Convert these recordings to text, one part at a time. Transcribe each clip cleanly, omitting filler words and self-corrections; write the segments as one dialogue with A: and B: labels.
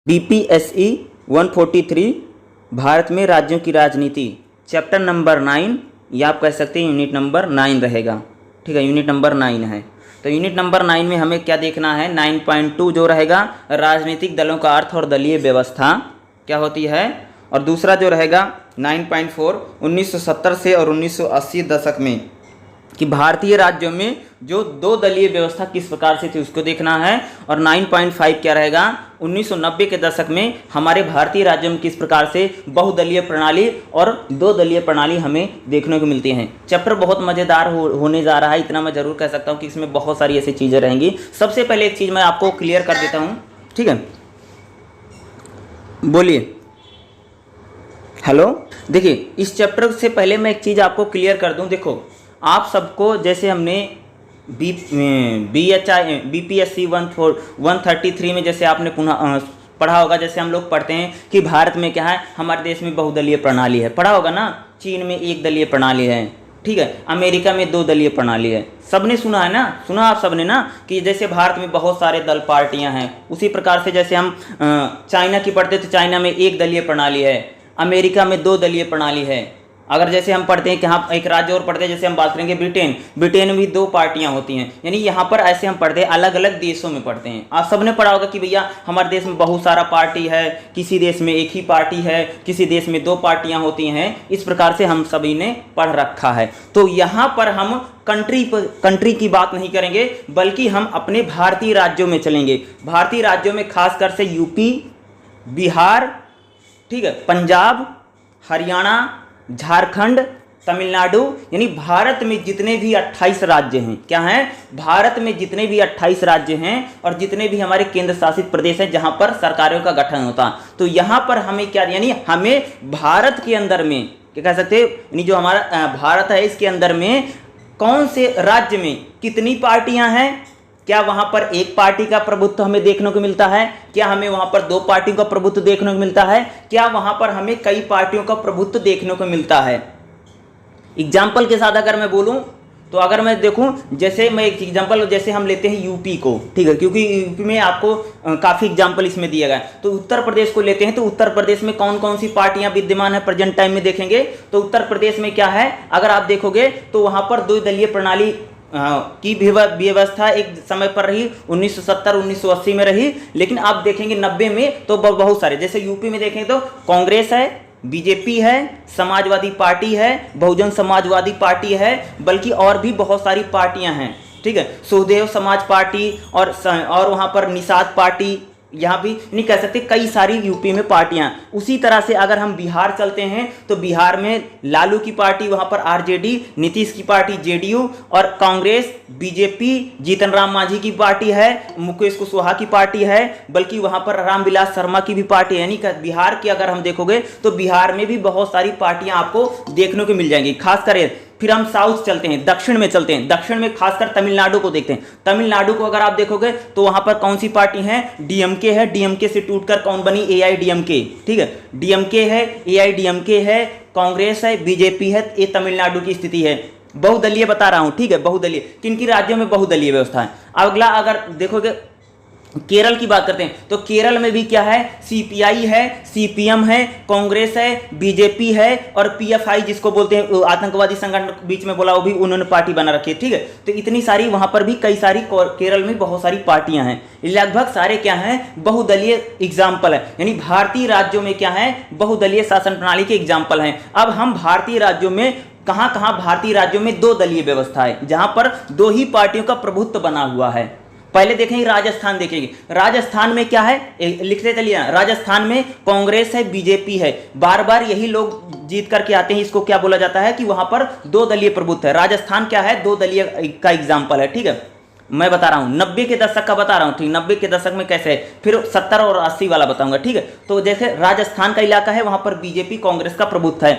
A: BPSC 143 Bharat में राज्यों की राजनीति, चैप्टर नंबर 9, या आप कह सकते हैं यूनिट नंबर 9 रहेगा। ठीक है, यूनिट नंबर 9 है। तो यूनिट नंबर 9 में हमें क्या देखना है, 9.2 जो रहेगा राजनीतिक दलों का अर्थ और दलीय व्यवस्था क्या होती है, और दूसरा जो रहेगा 9.4 1970 से और 1980 दशक में कि भारतीय राज्यों में जो दो दलीय व्यवस्था किस प्रकार से थी उसको देखना है, और 9.5 क्या रहेगा 1990 के दशक में हमारे भारतीय राज्यों में किस प्रकार से बहुदलीय प्रणाली और दो दलीय प्रणाली हमें देखने को मिलती हैं। चैप्टर बहुत मज़ेदार होने जा रहा है, इतना मैं जरूर कह सकता हूँ कि इसमें बहुत सारी ऐसी चीज़ें रहेंगी। सबसे पहले एक चीज़ मैं आपको क्लियर कर देता हूँ, ठीक है, बोलिए हेलो। देखिए, इस चैप्टर से पहले मैं एक चीज़ आपको क्लियर कर दूँ। देखो, आप सबको जैसे हमने बीपीएससी 133 में जैसे आपने पुनः पढ़ा होगा, जैसे हम लोग पढ़ते हैं कि भारत में क्या है, हमारे देश में बहुदलीय प्रणाली है, पढ़ा होगा ना। चीन में एक दलीय प्रणाली है, ठीक है, अमेरिका में दो दलीय प्रणाली है। सबने सुना है ना, सुना आप सबने ना कि जैसे भारत में बहुत सारे दल पार्टियां हैं, उसी प्रकार से जैसे हम चाइना की पढ़ते तो चाइना में एक दलीय प्रणाली है, अमेरिका में दो दलीय प्रणाली है। अगर जैसे हम पढ़ते हैं कि हाँ एक राज्य और पढ़ते हैं, जैसे हम बात करेंगे ब्रिटेन में भी दो पार्टियां होती हैं, यानी यहाँ पर ऐसे हम पढ़ते हैं, अलग अलग देशों में पढ़ते हैं। आप सबने पढ़ा होगा कि भैया हमारे देश में बहुत सारा पार्टी है, किसी देश में एक ही पार्टी है, किसी देश में दो पार्टियां होती हैं, इस प्रकार से हम सभी ने पढ़ रखा है। तो यहाँ पर हम कंट्री की बात नहीं करेंगे, बल्कि हम अपने भारतीय राज्यों में चलेंगे। भारतीय राज्यों में खासकर से यूपी, बिहार, ठीक है, पंजाब, हरियाणा, झारखंड, तमिलनाडु, यानी भारत में जितने भी 28 राज्य हैं, क्या हैं, भारत में जितने भी 28 राज्य हैं और जितने भी हमारे केंद्र शासित प्रदेश हैं जहां पर सरकारों का गठन होता, तो यहां पर हमें क्या, यानी हमें भारत के अंदर में क्या कह सकते हैं, यानी जो हमारा भारत है इसके अंदर में कौन से राज्य में कितनी पार्टियां हैं, क्या वहां पर एक पार्टी का प्रभुत्व हमें देखने को मिलता है, क्या हमें वहां पर दो पार्टियों का प्रभुत्व देखने को मिलता है, क्या वहां पर हमें कई पार्टियों का प्रभुत्व देखने को मिलता है। एग्जाम्पल के साथ अगर मैं बोलूं तो अगर मैं देखूं, जैसे मैं एक एग्जाम्पल, जैसे हम लेते हैं यूपी को, ठीक है, क्योंकि यूपी में आपको काफी एग्जाम्पल इसमें दिया गया है। तो उत्तर प्रदेश को लेते हैं, तो उत्तर प्रदेश में कौन कौन सी पार्टियां विद्यमान है प्रेजेंट टाइम में देखेंगे, तो उत्तर प्रदेश में क्या है, अगर आप देखोगे तो वहां पर दो दलीय प्रणाली की व्यवस्था एक समय पर रही, 1970-1980 में रही, लेकिन आप देखेंगे 90 में तो बहुत सारे, जैसे यूपी में देखेंगे तो कांग्रेस है, बीजेपी है, समाजवादी पार्टी है, बहुजन समाजवादी पार्टी है, बल्कि और भी बहुत सारी पार्टियां हैं, ठीक है, सुखदेव समाज पार्टी और वहां पर निषाद पार्टी, यहाँ भी नहीं कह सकते, कई सारी यूपी में पार्टियां। उसी तरह से अगर हम बिहार चलते हैं तो बिहार में लालू की पार्टी, वहां पर आरजेडी, नीतीश की पार्टी जेडीयू, और कांग्रेस, बीजेपी, जीतन राम मांझी की पार्टी है, मुकेश कुशवाहा की पार्टी है, बल्कि वहां पर रामविलास शर्मा की भी पार्टी है। यानी बिहार की अगर हम देखोगे तो बिहार में भी बहुत सारी पार्टियां आपको देखने को मिल जाएंगी। खासकर फिर हम साउथ चलते हैं, दक्षिण में चलते हैं, दक्षिण में खासकर तमिलनाडु को देखते हैं। तमिलनाडु को अगर आप देखोगे तो वहां पर कौन सी पार्टी है, डीएमके है, डीएमके से टूटकर कौन बनी, एआईडीएमके, ठीक है, डीएमके है, एआईडीएमके है, कांग्रेस है, बीजेपी है, ये तमिलनाडु की स्थिति है। बहुदलीय बता रहा हूं, ठीक है, बहुदलीय, किन की राज्यों में बहुदलीय व्यवस्था है। अगला अगर देखोगे केरल की बात करते हैं तो केरल में भी क्या है, सीपीआई है, सीपीएम है, कांग्रेस है, बीजेपी है, और पीएफआई जिसको बोलते हैं आतंकवादी संगठन बीच में बोला, वो भी उन्होंने पार्टी बना रखी है, ठीक है। तो इतनी सारी वहां पर भी कई सारी केरल में बहुत सारी पार्टियां हैं, लगभग सारे क्या हैं, बहुदलीय एग्जाम्पल है, यानी भारतीय राज्यों में क्या है, बहुदलीय शासन प्रणाली के एग्जाम्पल हैं। अब हम भारतीय राज्यों में कहां कहां, भारतीय राज्यों में दो दलीय व्यवस्था है जहां पर दो ही पार्टियों का प्रभुत्व बना हुआ है। पहले देखेंगे राजस्थान, देखेंगे राजस्थान में क्या है, लिखते चलिए, राजस्थान में कांग्रेस है, बीजेपी है, बार बार यही लोग जीत करके आते हैं, इसको क्या बोला जाता है कि वहां पर दो दलीय प्रभुत्व है। राजस्थान क्या है, दो दलीय का एग्जाम्पल है, ठीक है। मैं बता रहा हूं 90 के दशक का बता रहा हूं, ठीक, 90 के दशक में कैसे है, फिर 70 और 80 वाला बताऊंगा, ठीक है। तो जैसे राजस्थान का इलाका है, वहां पर बीजेपी कांग्रेस का प्रभुत्व है।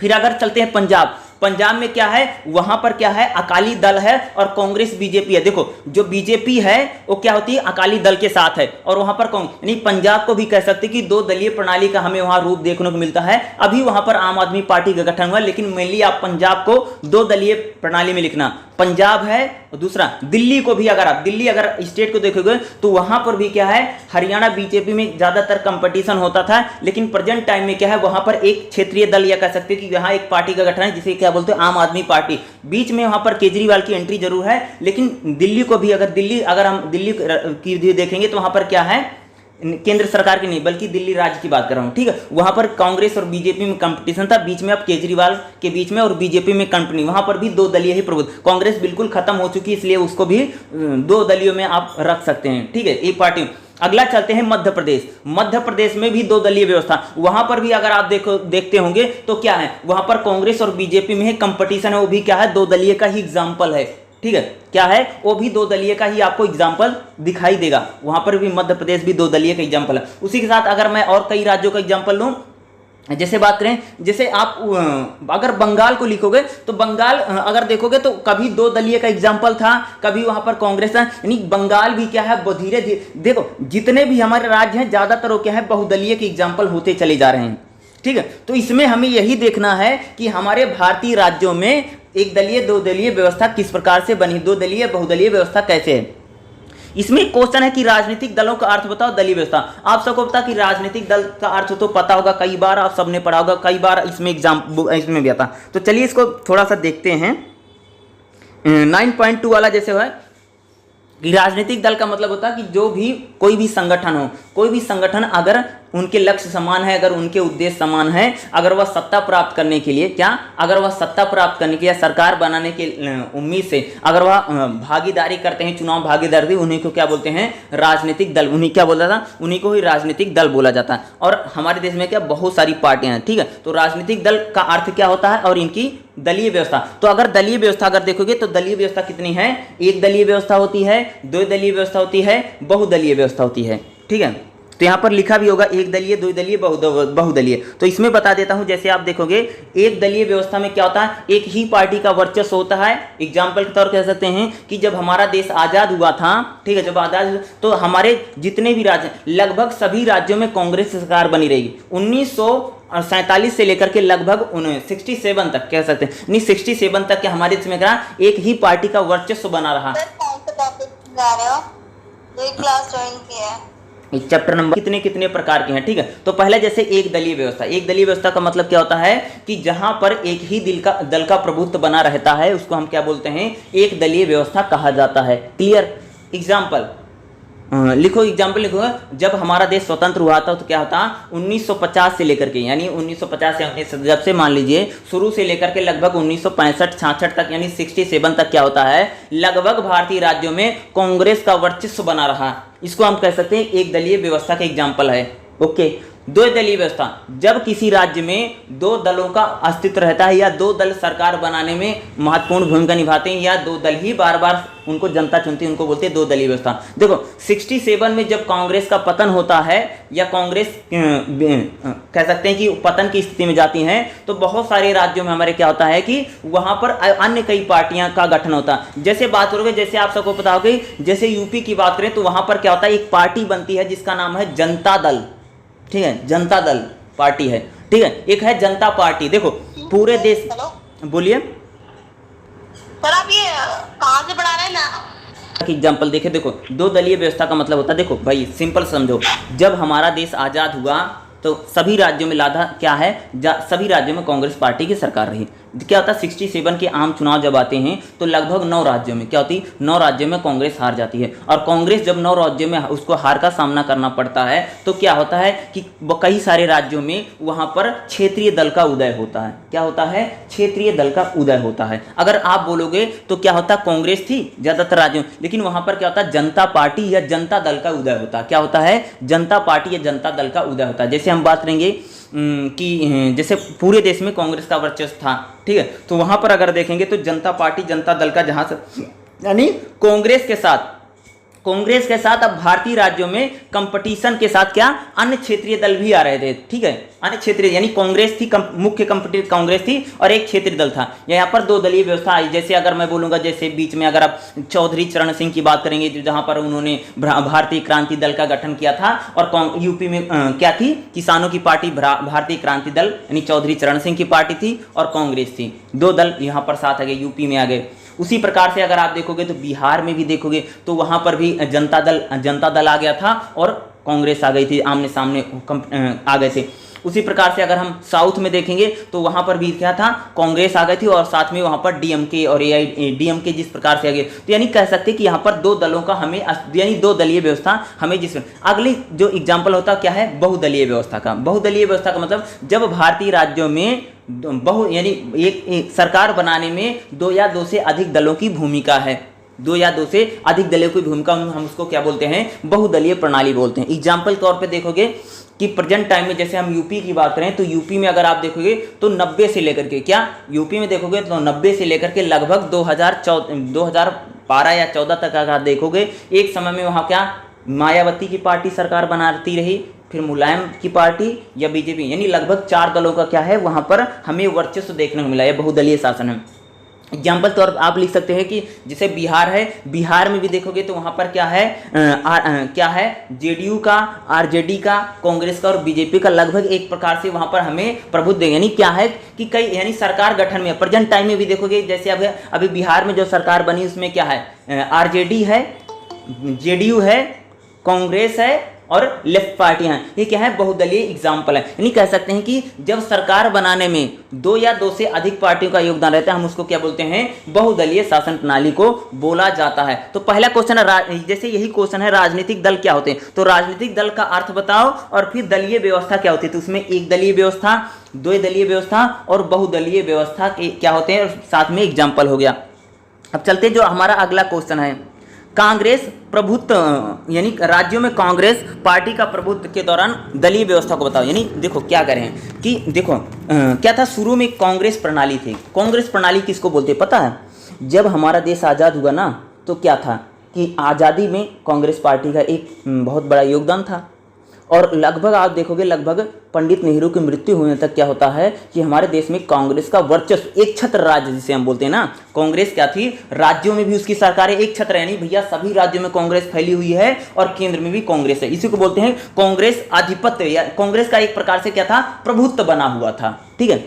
A: फिर अगर चलते हैं पंजाब, पंजाब में क्या है, वहां पर क्या है, अकाली दल है और कांग्रेस बीजेपी है। देखो जो बीजेपी है वो क्या होती है, अकाली दल के साथ है, और वहां पर यानी पंजाब को भी कह सकते कि दो दलीय प्रणाली का हमें वहां रूप देखने को मिलता है। अभी वहां पर आम आदमी पार्टी का गठन हुआ, लेकिन मेनली आप पंजाब को दो दलीय प्रणाली में लिखना, पंजाब है, और दूसरा दिल्ली को भी अगर आप दिल्ली अगर स्टेट को देखोगे तो वहां पर भी क्या है, हरियाणा बीजेपी में ज्यादातर कंपटीशन होता था, लेकिन प्रेजेंट टाइम में क्या है, वहां पर एक क्षेत्रीय दल या कह सकते हैं कि यहाँ एक पार्टी का गठन है जिसे क्या बोलते हैं, आम आदमी पार्टी। बीच में वहां पर केजरीवाल की एंट्री जरूर है, लेकिन दिल्ली को भी अगर हम दिल्ली की देखेंगे तो वहां पर क्या है, केंद्र सरकार की नहीं बल्कि दिल्ली राज्य की बात कर रहा हूं, ठीक है। वहां पर कांग्रेस और बीजेपी में कंपटीशन था, बीच में अब केजरीवाल के बीच में और बीजेपी में कंपनी, वहां पर भी दो दलीय ही प्रभुत्व, कांग्रेस बिल्कुल खत्म हो चुकी है, इसलिए उसको भी दो दलियों में आप रख सकते हैं, ठीक है, एक पार्टी। अगला चलते हैं मध्य प्रदेश। मध्य प्रदेश में भी दो दलीय व्यवस्था, वहां पर भी अगर आप देखते होंगे तो क्या है, वहां पर कांग्रेस और बीजेपी में कंपटीशन है, वो भी क्या है, दो दलीय का ही एग्जाम्पल है, ठीक है, क्या है, वो भी दो दलीय का ही आपको एग्जाम्पल दिखाई देगा, वहां पर भी मध्य प्रदेश भी दो दलीय का एग्जाम्पल है। उसी के साथ अगर मैं और कई राज्यों का एग्जाम्पल लूं, जैसे बात करें, जैसे आप अगर बंगाल को लिखोगे तो बंगाल अगर देखोगे तो कभी दो दलीय का एग्जाम्पल था, कभी वहां पर कांग्रेस था, यानी बंगाल भी क्या है, धीरे धीरे देखो जितने भी हमारे राज्य हैं ज्यादातर वो क्या है, बहुदलीय के एग्जाम्पल होते चले जा रहे हैं, ठीक है। तो इसमें हमें यही देखना है कि हमारे भारतीय राज्यों में एक दलीय दो दलीय व्यवस्था किस प्रकार से बनी, दो दलीय बहुदलीय व्यवस्था कैसे है। इसमें क्वेश्चन है कि राजनीतिक दलों का अर्थ बताओ, दलीय व्यवस्था। आप सबको पता कि राजनीतिक दल का अर्थ तो पता होगा, कई बार आप सबने पढ़ा होगा, कई बार इसमें इसमें भी आता। तो चलिए इसको थोड़ा सा देखते हैं। 9.2 वाला जैसे है कि राजनीतिक दल का मतलब होता है कि जो भी कोई भी संगठन हो, कोई भी संगठन अगर उनके लक्ष्य समान है, अगर उनके उद्देश्य समान है, अगर वह सत्ता प्राप्त करने के लिए क्या, अगर वह सत्ता प्राप्त करने के या सरकार बनाने के उम्मीद से अगर वह भागीदारी करते हैं, चुनाव भागीदारी, उन्हीं को क्या बोलते हैं, राजनीतिक दल। उन्हीं क्या बोला था, उन्हीं को ही राजनीतिक दल बोला जाता है। और हमारे देश में क्या बहुत सारी पार्टियां हैं, ठीक है। तो राजनीतिक दल का अर्थ क्या होता है और इनकी दलीय व्यवस्था। तो अगर दलीय व्यवस्था अगर देखोगे तो दलीय व्यवस्था कितनी है, एक दलीय व्यवस्था होती है, दो दलीय व्यवस्था होती है, बहुदलीय व्यवस्था होती है, ठीक है। तो यहाँ पर लिखा भी होगा एक दलीय, दो दलीय, बहुदलीय। तो इसमें बता देता हूं, जैसे आप देखोगे एक दलीय व्यवस्था में क्या होता है, एक ही पार्टी का वर्चस्व होता है। एग्जाम्पल के तौर कह सकते हैं कि जब हमारा देश आजाद हुआ था, ठीक है, जब आजाद, तो हमारे जितने भी राज्य, लगभग सभी राज्यों में कांग्रेस सरकार बनी रहेगी। 1947 से लेकर के लगभग 67 तक कह सकते हैं, नहीं 67 तक के हमारे देश में क्या एक ही पार्टी का वर्चस्व बना रहा।
B: क्लास ज्वाइन किया है,
A: इस चैप्टर नंबर कितने कितने प्रकार के हैं, ठीक है। तो पहले जैसे एक दलीय व्यवस्था, एक दलीय व्यवस्था का मतलब क्या होता है कि जहां पर एक ही दल का प्रभुत्व बना रहता है, उसको हम क्या बोलते हैं, एक दलीय व्यवस्था कहा जाता है। क्लियर। एग्जाम्पल लिखो, एग्जाम्पल लिखो, जब हमारा देश स्वतंत्र हुआ था तो क्या होता, 1950 से लेकर के, यानी 1950 से जब से मान लीजिए शुरू से लेकर के लगभग 1965-66 तक, यानी 67 तक क्या होता है, लगभग भारतीय राज्यों में कांग्रेस का वर्चस्व बना रहा। इसको हम कह सकते हैं एक दलीय व्यवस्था का एग्जाम्पल है। ओके। दो दलीय व्यवस्था, जब किसी राज्य में दो दलों का अस्तित्व रहता है या दो दल सरकार बनाने में महत्वपूर्ण भूमिका निभाते हैं या दो दल ही बार बार उनको जनता चुनती है, उनको बोलते हैं दो दलीय व्यवस्था। देखो 67 में जब कांग्रेस का पतन होता है या कांग्रेस कह सकते हैं कि पतन की स्थिति में जाती है, तो बहुत सारे राज्यों में हमारे क्या होता है कि वहां पर अन्य कई पार्टियां का गठन होता है। जैसे बात करोगे, जैसे आप सबको पता होगी, जैसे यूपी की बात करें तो वहां पर क्या होता है, एक पार्टी बनती है जिसका नाम है जनता दल, ठीक है, जनता दल पार्टी है, ठीक है, एक है जनता पार्टी। देखो पूरे देश, बोलिए
B: सर, आप ये कहाँ से पढ़ा रहे हैं ना।
A: एग्जाम्पल देखे, देखो दो दलीय व्यवस्था का मतलब होता है, देखो भाई सिंपल समझो, जब हमारा देश आजाद हुआ तो सभी राज्यों में लाधा क्या है, सभी राज्यों में कांग्रेस पार्टी की सरकार रही। क्या होता है, 67 के आम चुनाव जब आते हैं तो लगभग 9 राज्यों में क्या होती, 9 राज्यों में कांग्रेस हार जाती है। और कांग्रेस जब 9 राज्यों में उसको हार का सामना करना पड़ता है तो क्या होता है कि कई सारे राज्यों में वहां पर क्षेत्रीय दल का उदय होता है। क्या होता है, क्षेत्रीय दल का उदय होता है। अगर आप बोलोगे तो क्या होता, कांग्रेस थी ज्यादातर राज्यों, लेकिन वहां पर क्या होता है, जनता पार्टी या जनता दल का उदय होता है। क्या होता है, जनता पार्टी या जनता दल का उदय होता है। जैसे हम बात करेंगे कि जैसे पूरे देश में कांग्रेस का वर्चस्व था, ठीक है, तो वहां पर अगर देखेंगे तो जनता पार्टी जनता दल का जहां से, यानी कांग्रेस के साथ अब भारतीय राज्यों में कंपटीशन के साथ क्या अन्य क्षेत्रीय दल भी आ रहे थे, ठीक है, अन्य क्षेत्रीय, यानी कांग्रेस थी, मुख्य कंपटीटर कांग्रेस थी और एक क्षेत्रीय दल था। यहाँ पर दो दलीय व्यवस्था आई। जैसे अगर मैं बोलूंगा, जैसे बीच में अगर आप चौधरी चरण सिंह की बात करेंगे, जहां पर उन्होंने भारतीय क्रांति दल का गठन किया था, और यूपी में क्या थी, किसानों की पार्टी भारतीय क्रांति दल, यानी चौधरी चरण सिंह की पार्टी थी, और कांग्रेस थी। दो दल यहाँ पर साथ आ गए, यूपी में आ गए। उसी प्रकार से अगर आप देखोगे तो बिहार में भी देखोगे तो वहाँ पर भी जनता दल आ गया था और कांग्रेस आ गई थी, आमने सामने आ गए थे। उसी प्रकार से अगर हम साउथ में देखेंगे तो वहाँ पर भी क्या था, कांग्रेस आ गई थी और साथ में वहाँ पर डीएमके और डीएमके जिस प्रकार से आ गए, तो यानी कह सकते हैं कि यहाँ पर दो दलों का हमें, यानी दो दलीय व्यवस्था हमें जिस अगली जो एग्जाम्पल होता क्या है, बहुदलीय व्यवस्था का। बहुदलीय व्यवस्था का मतलब जब भारतीय राज्यों में यानी एक सरकार बनाने में दो या दो से अधिक दलों की भूमिका है, दो या दो से अधिक दलों की भूमिका, हम उसको क्या बोलते हैं, बहुदलीय प्रणाली बोलते हैं। एग्जाम्पल तौर पे देखोगे कि प्रेजेंट टाइम में जैसे हम यूपी की बात करें तो यूपी में अगर आप देखोगे तो 90 से लेकर के क्या यूपी में देखोगे तो 90 से लेकर के लगभग 2012 या 14 तक अगर देखोगे, एक समय में वहाँ क्या मायावती की पार्टी सरकार बनाती रही, फिर मुलायम की पार्टी या बीजेपी, यानी लगभग 4 दलों का क्या है वहाँ पर हमें वर्चस्व देखने को मिला है, बहुदलीय शासन है। एग्जाम्पल तौर पर आप लिख सकते हैं कि जैसे बिहार है, बिहार में भी देखोगे तो वहाँ पर क्या है क्या है, जेडीयू का, आरजेडी का, कांग्रेस का और बीजेपी का लगभग एक प्रकार से वहाँ पर हमें प्रभुत्व, यानी क्या है कि कई, यानी सरकार गठन में प्रेजेंट टाइम में भी देखोगे जैसे अभी बिहार में जो सरकार बनी उसमें क्या है, आरजेडी है, जेडीयू है, कांग्रेस है और लेफ्ट पार्टियां हैं। ये क्या है, बहुदलीय एग्जाम्पल है। यानी कह सकते हैं कि जब सरकार बनाने में दो या दो से अधिक पार्टियों का योगदान रहता है, हम उसको क्या बोलते हैं, बहुदलीय शासन प्रणाली को बोला जाता है। तो पहला क्वेश्चन है, जैसे यही क्वेश्चन है राजनीतिक दल क्या होते हैं, तो राजनीतिक दल का अर्थ बताओ और फिर दलीय व्यवस्था क्या होती है, तो उसमें एक दलीय व्यवस्था, दो दलीय व्यवस्था और बहुदलीय व्यवस्था के क्या होते हैं, और साथ में एग्जाम्पल हो गया। अब चलते जो हमारा अगला क्वेश्चन है, कांग्रेस प्रभुत्व, यानी राज्यों में कांग्रेस पार्टी का प्रभुत्व के दौरान दलीय व्यवस्था को बताओ। यानी देखो क्या करें कि देखो क्या था, शुरू में कांग्रेस प्रणाली थी। कांग्रेस प्रणाली किसको बोलते हैं पता है, जब हमारा देश आज़ाद हुआ ना तो क्या था कि आज़ादी में कांग्रेस पार्टी का एक बहुत बड़ा योगदान था। और लगभग आप देखोगे लगभग पंडित नेहरू की मृत्यु होने तक क्या होता है कि हमारे देश में कांग्रेस का वर्चस्व, एक छत्र राज्य जिसे हम बोलते हैं ना, कांग्रेस क्या थी, राज्यों में भी उसकी सरकारें एक छत्र, यानी भैया सभी राज्यों में कांग्रेस फैली हुई है और केंद्र में भी कांग्रेस है। इसी को बोलते हैं कांग्रेस आधिपत्य, या कांग्रेस का एक प्रकार से क्या था, प्रभुत्व बना हुआ था। ठीक है,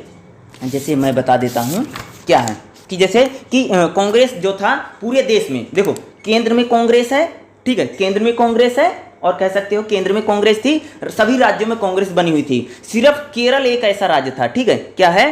A: जैसे मैं बता देता हूँ क्या है कि जैसे कि कांग्रेस जो था पूरे देश में, देखो केंद्र में कांग्रेस है, ठीक है, केंद्र में कांग्रेस है और कह सकते हो केंद्र में कांग्रेस थी, सभी राज्यों में कांग्रेस बनी हुई थी। सिर्फ केरल एक ऐसा राज्य था, ठीक है, क्या है,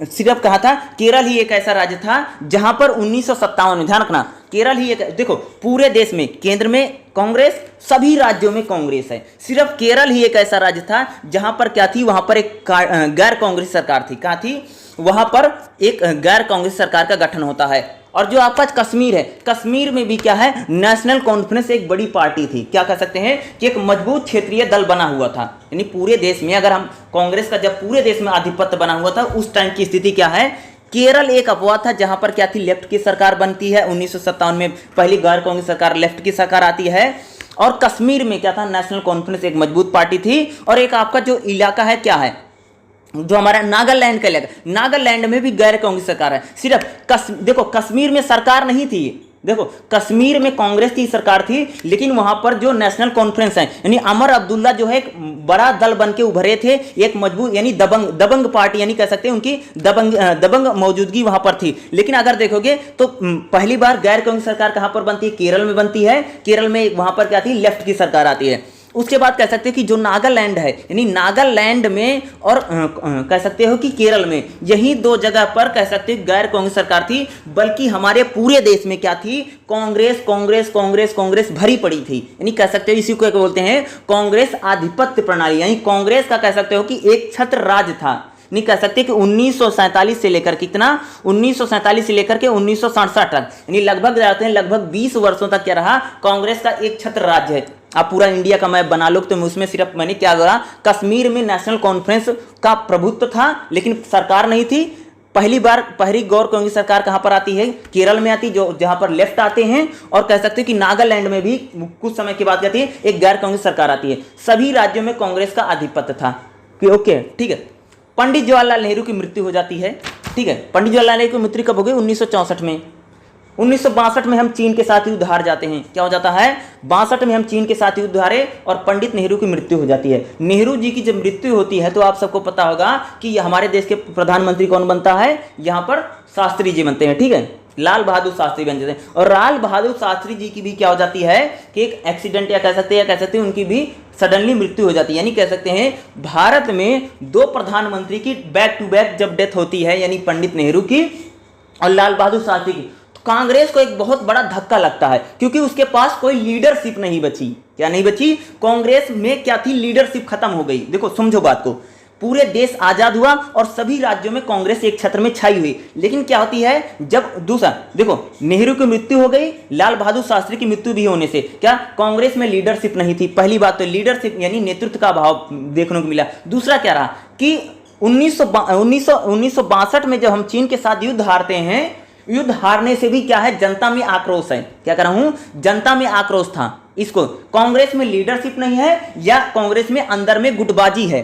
A: सिर्फ कहा था केरल ही एक ऐसा राज्य था जहां पर 1957 में, ध्यान रखना, केरल ही एक, देखो पूरे देश में केंद्र में कांग्रेस, सभी राज्यों में कांग्रेस है, सिर्फ केरल ही एक ऐसा राज्य था जहां पर क्या थी, वहां पर एक गैर कांग्रेस सरकार थी। कहाँ थी, वहां पर एक गैर कांग्रेस सरकार का गठन होता है। और जो आपका कश्मीर है, कश्मीर में भी क्या है, नेशनल कॉन्फ्रेंस एक बड़ी पार्टी थी, क्या कह सकते हैं कि एक मजबूत क्षेत्रीय दल बना हुआ था। यानी पूरे देश में अगर हम कांग्रेस का जब पूरे देश में आधिपत्य बना हुआ था, उस टाइम की स्थिति क्या है, केरल एक अपवाद था जहां पर क्या थी, लेफ्ट की सरकार बनती है 1957 में, पहली गैर कांग्रेस सरकार लेफ्ट की सरकार आती है। और कश्मीर में क्या था, नेशनल कॉन्फ्रेंस एक मजबूत पार्टी थी। और एक आपका जो इलाका है क्या है, जो हमारा नागालैंड का इलाका, नागालैंड में भी गैर कांग्रेस सरकार है। सिर्फ देखो कश्मीर में सरकार नहीं थी, देखो कश्मीर में कांग्रेस की सरकार थी, लेकिन वहां पर जो नेशनल कॉन्फ्रेंस है, यानी अमर अब्दुल्ला जो है एक बड़ा दल बन के उभरे थे, एक मजबूत यानी दबंग पार्टी, यानी कह सकते हैं उनकी दबंग मौजूदगी वहां पर थी। लेकिन अगर देखोगे तो पहली बार गैर कांग्रेस सरकार कहां पर बनती है, केरल में बनती है। केरल में वहां पर क्या थी, लेफ्ट की सरकार आती है। उसके बाद कह सकते हैं कि जो नागालैंड है, यानी नागालैंड में और कह सकते हो कि केरल में, यही दो जगह पर कह सकते हो गैर कांग्रेस सरकार थी। बल्कि हमारे पूरे देश में क्या थी, कांग्रेस कांग्रेस कांग्रेस कांग्रेस भरी पड़ी थी। यानी कह सकते हो इसी को बोलते हैं कांग्रेस आधिपत्य प्रणाली, यानी कांग्रेस का कह सकते हो कि एक छत्र राज्य था। नहीं कह सकते कि 1947 से लेकर कितना, 1947 से लेकर के 1967 तक, यानी लगभग जाते हैं लगभग 20 वर्षों तक क्या रहा, कांग्रेस का एक छत्र राज्य है। आप पूरा इंडिया का मैप बना लो तो उसमें सिर्फ मैंने क्या कहा, कश्मीर में नेशनल कॉन्फ्रेंस का प्रभुत्व था, लेकिन सरकार नहीं थी। पहली गैर कांग्रेस सरकार कहां पर आती है, केरल में आती, जो जहां पर लेफ्ट आते हैं। और कह सकते हैं कि नागालैंड में भी कुछ समय के बाद आती है, एक गैर कांग्रेस सरकार आती है। सभी राज्यों में कांग्रेस का आधिपत्य था। ओके, ठीक है। पंडित जवाहरलाल नेहरू की मृत्यु हो जाती है, ठीक है। पंडित जवाहरलाल नेहरू की मृत्यु कब हो गई, 1964 में। 1962 में हम चीन के साथ युद्ध हार जाते हैं। क्या हो जाता है, 62 में हम चीन के साथ युद्ध हारे और पंडित नेहरू की मृत्यु हो जाती है। नेहरू जी की जब मृत्यु होती है तो आप सबको पता होगा कि हमारे देश के प्रधानमंत्री कौन बनता है, यहाँ पर शास्त्री जी बनते हैं, ठीक है। लाल बहादुर शास्त्री बन जाते हैं। और लाल बहादुर शास्त्री जी की भी क्या हो जाती है कि एक एक्सीडेंट या कह सकते हैं उनकी भी सडनली मृत्यु हो जाती है। यानी कह सकते हैं भारत में दो प्रधानमंत्री की बैक टू बैक जब डेथ होती है, यानी पंडित नेहरू की और लाल बहादुर शास्त्री की, तो कांग्रेस को एक बहुत बड़ा धक्का लगता है, क्योंकि उसके पास कोई लीडरशिप नहीं बची। क्या नहीं बची? कांग्रेस में क्या थी? लीडरशिप खत्म हो गई। देखो समझो बात को, पूरे देश आजाद हुआ और सभी राज्यों में कांग्रेस एक छत्र में छाई हुई, लेकिन क्या होती है जब दूसरा, देखो नेहरू की मृत्यु हो गई, लाल बहादुर शास्त्री की मृत्यु भी होने से क्या कांग्रेस में लीडरशिप नहीं थी। पहली बात तो लीडरशिप यानी नेतृत्व का अभाव देखने को मिला। दूसरा क्या रहा कि 1962 में जब हम चीन के साथ युद्ध हारते हैं, युद्ध हारने से भी क्या है, जनता में आक्रोश है। क्या कर रहा हूं? जनता में आक्रोश था। इसको कांग्रेस में लीडरशिप नहीं है या कांग्रेस में अंदर में गुटबाजी है।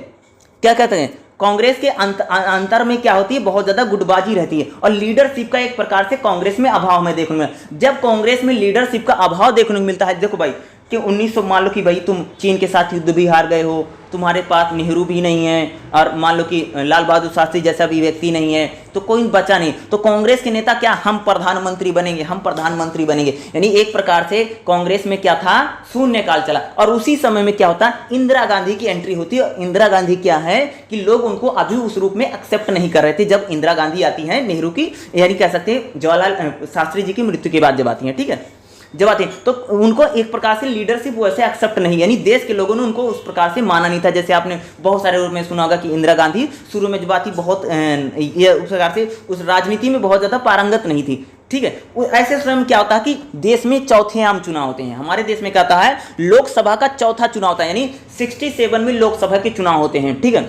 A: क्या कहते हैं? कांग्रेस के अंतर में क्या होती है? बहुत ज्यादा गुटबाजी रहती है और लीडरशिप का एक प्रकार से कांग्रेस में अभाव में देखने को मिला। जब कांग्रेस में लीडरशिप का अभाव देखने को मिलता है, देखो भाई कि 1900 मान लो कि भाई तुम चीन के साथ युद्ध भी हार गए हो, तुम्हारे पास नेहरू भी नहीं है और मान लो कि लाल बहादुर शास्त्री जैसा भी व्यक्ति नहीं है, तो कोई बचा नहीं। तो कांग्रेस के नेता क्या, हम प्रधानमंत्री बनेंगे, हम प्रधानमंत्री बनेंगे। यानी एक प्रकार से कांग्रेस में क्या था, शून्यकाल चला। और उसी समय में क्या होता, इंदिरा गांधी की एंट्री होती है। इंदिरा गांधी क्या है कि लोग उनको अभी उस रूप में एक्सेप्ट नहीं कर रहे थे। जब इंदिरा गांधी आती है नेहरू की, यानी कह सकते हैं जवाहरलाल शास्त्री जी की मृत्यु के बाद जब आती है, ठीक है, जब आते हैं तो उनको एक प्रकार से लीडरशिप वैसे एक्सेप्ट नहीं, यानी देश के लोगों ने उनको उस प्रकार से माना नहीं था। जैसे आपने बहुत सारे रूप में सुना होगा कि इंदिरा गांधी शुरू में जब आती बहुत ये उस प्रकार से उस राजनीति में बहुत ज़्यादा पारंगत नहीं थी, ठीक है। ऐसे समय में क्या होता है कि देश में चौथे आम चुनाव होते हैं। हमारे देश में क्या होता है, लोकसभा का चौथा चुनाव होता है, यानी 67 में लोकसभा के चुनाव होते हैं, ठीक है।